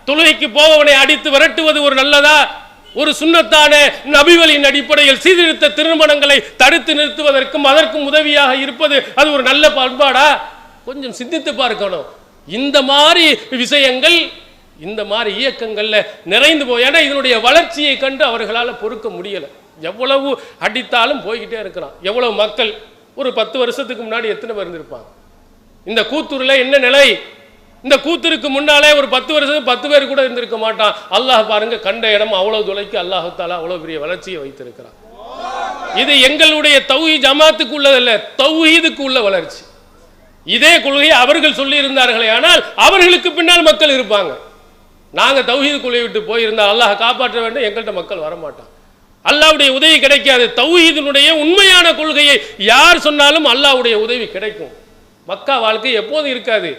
[SPEAKER 2] தொழுகைக்கு போவவனை அடித்து விரட்டுவது ஒரு நல்லதா? ஒரு சுன்னத்தான நபிவழியின் அடிப்படையில் சீர்திருத்த திருமணங்களை தடுத்து நிறுத்துவதற்கும் அதற்கும் உதவியாக இருப்பது அது ஒரு நல்ல பண்பாடா? கொஞ்சம் சிந்தித்து பார்க்கணும். இந்த மாதிரி விஷயங்கள் இந்த மாதிரி இயக்கங்கள்ல நிறைந்து போய், ஏன்னா இதனுடைய வளர்ச்சியை கண்டு அவர்களால் பொறுக்க முடியல. எவ்வளவு அடித்தாலும் போய்கிட்டே இருக்கிறான். எவ்வளவு மக்கள் ஒரு 10 வருஷத்துக்கு முன்னாடி எத்தனை பேர் இருந்திருப்பாங்க? இந்த கூத்தூர்ல என்ன நிலை? இந்த கூத்திற்கு முன்னாலே ஒரு 10 வருஷத்துக்கு 10 பேர் கூட இருந்திருக்க மாட்டான். அல்லாஹ் பாருங்க, கண்ட இடம் அவ்வளவு துளைக்கு அல்லாஹு தாலா அவ்வளவு பெரிய வளர்ச்சியை வைத்திருக்கிறான். இது எங்களுடைய தௌஹீத் ஜமாத்துக்கு உள்ளதல்ல, தௌஹீதுக்கு உள்ள வளர்ச்சி. இதே கொள்கையை அவர்கள் சொல்லி இருந்தார்களே, ஆனால் அவர்களுக்கு பின்னால் மக்கள் இருப்பாங்க. நாங்க தௌஹீது கொள்கையை விட்டு போயிருந்தால் அல்லாஹ் காப்பாற்ற வேண்டும், எங்கள்கிட்ட மக்கள் வரமாட்டான். அல்லாஹ்வுடைய உதவி கிடைக்காது. தௌஹீதினுடைய உண்மையான கொள்கையை யார் சொன்னாலும் அல்லாஹ்வுடைய உதவி கிடைக்கும். மக்கா வாழ்க்கை எப்போது இருக்காது.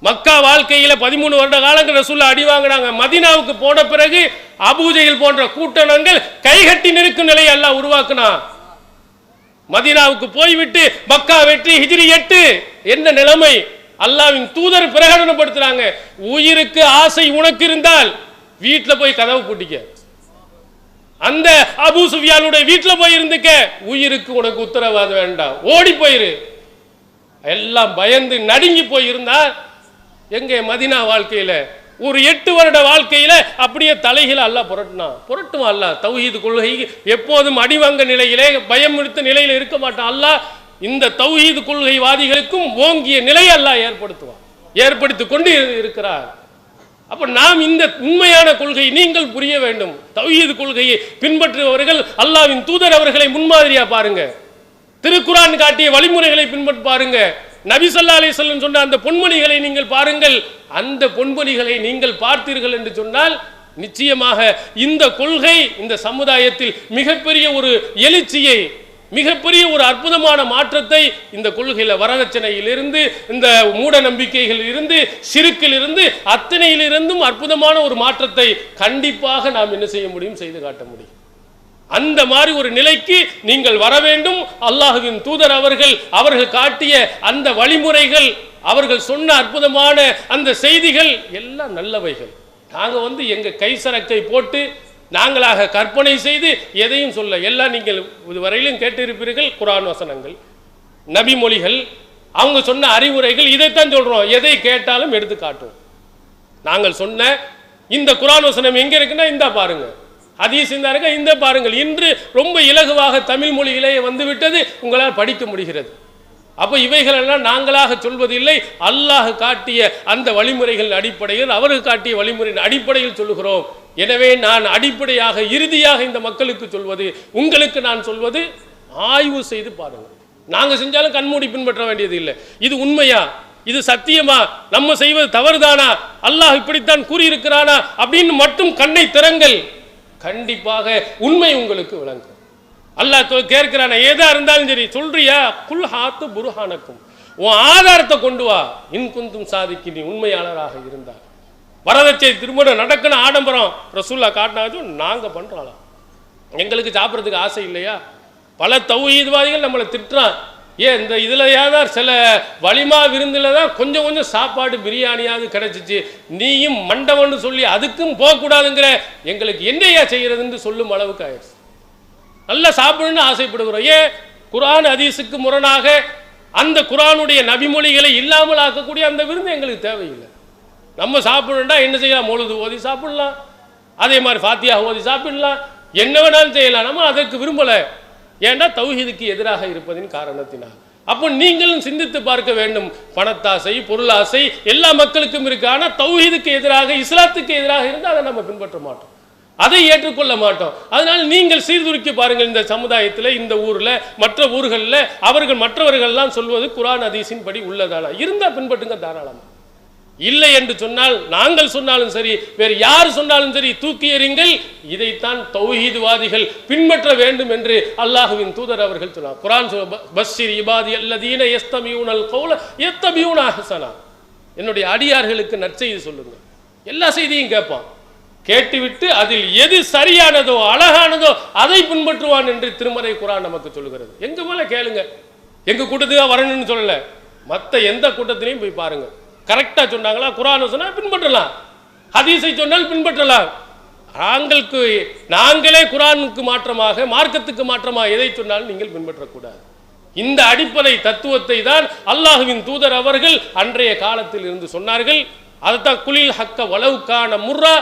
[SPEAKER 2] மக்கா வாழ்க்கையில 13 வருட காலங்கள் ரசூலுல்லாஹ் அடி வாங்கினாங்க. மதீனாவுக்கு போன பிறகு அபூஜஹல் போன்ற கூட்டணங்கள் கைகட்டி நிற்கும் நிலையை அல்லாஹ் உருவாக்கினான். மதீனாவுக்கு போய்விட்டு மக்கா வெற்றி ஹிஜ்ரி 8 என்ன நிலைமை? அல்லாஹ்வின் தூதர் பிரகடனப்படுத்துறாங்க, உயிருக்கு ஆசை உனக்கு இருந்தால் வீட்டுல போய் கதவு பூட்டிக்க. அந்த அபூ சுஃபியானுடைய வீட்டுல போய் இருந்துக்க, உயிருக்கு உனக்கு உத்தரவாதம் வேண்டாம், ஓடி போயிரு. எல்லாம் பயந்து நடுங்கி போய் இருந்தா எங்க மதீனா வாழ்க்கையில ஒரு 8 வருட வாழ்க்கையில அப்படியே தலைகளை அல்லாஹ் புரட்டுவான். அல்லாஹ் தௌஹீது கொள்கை எப்போதும் அடிவாங்க நிலையிலே, பயமுறுத்த நிலையில இருக்க மாட்டான். அல்லாஹ் இந்த தௌஹீது கொள்கைவாதிகளுக்கும் ஓங்கிய நிலையை அல்லாஹ் ஏற்படுத்தி கொண்டு இருக்கிறார். அப்ப நாம் இந்த உண்மையான கொள்கை நீங்கள் புரிய வேண்டும். தௌஹீது கொள்கையை பின்பற்றுபவர்கள் அல்லாஹ்வின் தூதர் அவர்களை முன்மாதிரியா பாருங்க. திருக்குர்ஆன் காட்டிய வழிமுறைகளை பின்பற்றி பாருங்க. நபி ஸல்லல்லாஹு அலைஹி வஸல்லம் சொன்ன அந்த பொன்மணிகளை நீங்கள் பாருங்கள். அந்த பொன்மணிகளை நீங்கள் பார்த்தீர்கள் என்று சொன்னால் நிச்சயமாக இந்த கொள்கை இந்த சமுதாயத்தில் மிகப்பெரிய ஒரு எழுச்சியை, மிகப்பெரிய ஒரு அற்புதமான மாற்றத்தை இந்த கொள்கையில வரதட்சணையிலிருந்து, இந்த மூட நம்பிக்கைகள் இருந்து, ஷிர்க்கில் இருந்து, அத்தனையிலிருந்தும் அற்புதமான ஒரு மாற்றத்தை கண்டிப்பாக நாம் என்ன செய்ய முடியும்? செய்து காட்ட முடியும். அந்த மாதிரி ஒரு நிலைக்கு நீங்கள் வர வேண்டும். அல்லாஹ்வின் தூதர் அவர்கள் காட்டிய அந்த வழிமுறைகள், அவர்கள் சொன்ன அற்புதமான அந்த செய்திகள் எல்லாம் நல்லவைகள். நாங்க எங்க கைசரக்கை போட்டு நாங்களாக கற்பனை செய்து எதையும் சொல்ல, எல்லாம் நீங்கள் இதுவரையிலும் கேட்டிருப்பீர்கள். குர்ஆன் வசனங்கள், நபி மொழிகள், அவங்க சொன்ன அறிவுரைகள், இதைத்தான் சொல்றோம். எதை கேட்டாலும் எடுத்து காட்டுவோம். நாங்கள் சொன்ன இந்த குர்ஆன் வசனம் எங்க இருக்குன்னா இந்த பாருங்க, ஹதீஸ் இந்த இருக்க இந்த பாருங்கள். இன்று ரொம்ப இலகுவாக தமிழ் மொழியிலே வந்துவிட்டது, உங்களால் படிக்க முடிகிறது. அப்போ இவைகளெல்லாம் நாங்களாக சொல்வதில்லை, அல்லாஹ் காட்டிய அந்த வழிமுறைகளின் அடிப்படையில், அவர்கள் காட்டிய வழிமுறையின் அடிப்படையில் சொல்லுகிறோம். எனவே நான் அடிப்படையாக இறுதியாக இந்த மக்களுக்கு சொல்வது, உங்களுக்கு நான் சொல்வது, ஆய்வு செய்து பாருங்கள். நாங்க செஞ்சாலும் கண்மூடி பின்பற்ற வேண்டியது இல்லை. இது உண்மையா, இது சத்தியமா, நம்ம செய்வது தவறுதானா, அல்லாஹ் இப்படித்தான் கூறியிருக்கிறானா அப்படின்னு மட்டும் கண்ணை திறங்கள். கண்டிப்பாக உண்மை உங்களுக்கு விளங்கும். அல்லாஹ் கேட்கிறான, ஏதா இருந்தாலும் சரி சொல்றியா, குல் ஹாத்து புர்ஹானக்கும், உன் ஆதாரத்தை கொண்டு வா, இன்குந்தும் சாதிக்கு நீ உண்மையாளராக இருந்தார். வரதட்சை திருமணம் நடக்கணும், ஆடம்பரம் ரசூலுல்லாஹ் காட்டினாச்சும் நாங்க பண்றோம். எங்களுக்கு சாப்பிட்றதுக்கு ஆசை இல்லையா? பல தௌஹீத்வாதிகள் நம்மளை திட்டுறான். ஏன் இந்த இதில் ஏதாவது சில வலிமா விருந்தில் தான் கொஞ்சம் கொஞ்சம் சாப்பாடு பிரியாணியாவது கிடைச்சிச்சு, நீயும் மண்டவன்னு சொல்லி அதுக்கும் போகக்கூடாதுங்கிற, எங்களுக்கு என்னையா செய்யறதுன்னு சொல்லும் அளவுக்கு ஆயிடுச்சு. நல்லா சாப்பிடணும்னு ஆசைப்படுகிறோம். ஏன்? குர்ஆன் ஹதீஸுக்கு முரணாக அந்த குர்ஆனுடைய நபிமொழிகளை இல்லாமல் ஆக்கக்கூடிய அந்த விருந்து எங்களுக்கு தேவையில்லை. நம்ம சாப்பிடணும்னா என்ன செய்யலாம்? மௌலூது ஓதி சாப்பிடலாம், அதே மாதிரி ஃபாத்தியா ஓதி சாப்பிடலாம், என்ன வேணாலும் செய்யலாம். நம்ம அதற்கு விரும்பலை. ஏன்னா தௌஹீதுக்கு எதிராக இருப்பதின் காரணத்தினால். அப்போ நீங்களும் சிந்தித்து பார்க்க வேண்டும். பணத்தாசை, பொருளாசை எல்லா மக்களுக்கும் இருக்கு. ஆனால் தௌஹீதுக்கு எதிராக, இஸ்லாத்துக்கு எதிராக இருந்தால் அதை நம்ம பின்பற்ற மாட்டோம், அதை ஏற்றுக்கொள்ள மாட்டோம். அதனால் நீங்கள் சீர்தூக்கி பாருங்கள். இந்த சமுதாயத்தில், இந்த ஊரில், மற்ற ஊர்களில் அவர்கள் மற்றவர்கள்லாம் சொல்வது குர்ஆன் ஹதீஸின் படி உள்ளதானா இருந்தால் பின்பற்றுங்க தாராளமாக. இல்லை என்று சொன்னால், நாங்கள் சொன்னாலும் சரி, வேறு யார் சொன்னாலும் சரி, தூக்கி எறிங்கள். இதைத்தான் தௌஹீத்வாதிகள் பின்பற்ற வேண்டும் என்று அல்லாஹ்வின் தூதர் அவர்கள் சொன்னார். குர்ஆன் பஸ்ஸிர் இபாதி அல்லதீன யஸ்தமியூனல் கௌல யத்தபியூன அஹ்ஸனா. என்னுடைய அடியார்களுக்கு நற்செய்தி சொல்லுங்க. எல்லா செய்தியும் கேட்பான், கேட்டுவிட்டு அதில் எது சரியானதோ அழகானதோ அதை பின்பற்றுவான் என்று திருமறை குர்ஆன் நமக்கு சொல்லுகிறது. எங்க போல கேளுங்க, எங்க கூட்டத்துக்கு வரணும்னு சொல்லல, மற்ற எந்த கூட்டத்திலையும் போய் பாருங்க. கரெக்டா சொன்னாங்களா? குர்ஆனை சொன்னால் பின்பற்றலாம், ஹதீஸை சொன்னால் பின்பற்றலாம். நாங்களே குர்ஆனுக்கு மாற்றமாக, மார்க்கத்துக்கு மாற்றமாக எதை சொன்னாலும் நீங்கள் பின்பற்றக்கூடாது. இந்த அடிப்படை தத்துவத்தை தான் அல்லாஹ்வின் தூதர் அவர்கள் அன்றைய காலத்தில் இருந்து சொன்னார்கள். அதுதான் குலில் ஹக்க வலவுக்கான முர்ரா,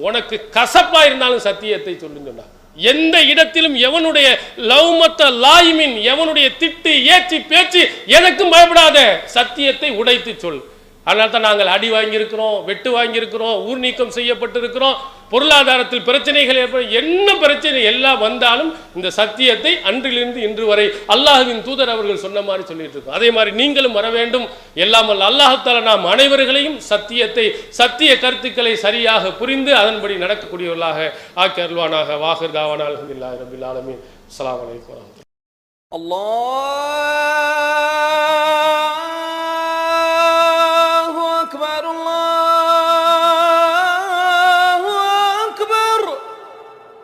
[SPEAKER 2] உனக்கு கசப்பா இருந்தாலும் சத்தியத்தை சொல்லுன்னு சொன்னார். எந்த இடத்திலும் எவனுடைய லௌமத்த லாயிமின், எவனுடைய திட்டு ஏற்றி பேச்சு எனக்கும் பயப்படாத, சத்தியத்தை உடைத்து சொல். அதனால தான் நாங்கள் அடி வாங்கியிருக்கிறோம், வெட்டு வாங்கியிருக்கிறோம், ஊர் நீக்கம் செய்யப்பட்டிருக்கிறோம், பொருளாதாரத்தில் பிரச்சனைகள் ஏற்படும், என்ன பிரச்சனை எல்லாம் வந்தாலும் இந்த சத்தியத்தை அன்றிலிருந்து இன்று வரை அல்லாஹ்வின் தூதர் அவர்கள் சொன்ன மாதிரி சொல்லிட்டு இருக்கோம். அதே மாதிரி நீங்களும் வர வேண்டும். எல்லாம் அல்லாஹ் தஆலா நாம் அனைவர்களையும் சத்தியத்தை, சத்திய கருத்துக்களை சரியாக புரிந்து அதன்படி நடக்கக்கூடியவர்களாக ஆக்கி அருள்வானாக. வாஹிர் தாவானா அல்ஹம்துலில்லாஹி ரப்பில் ஆலமீன். அஸ்ஸலாமு அலைக்கும் வரஹ்மத்துல்லாஹி.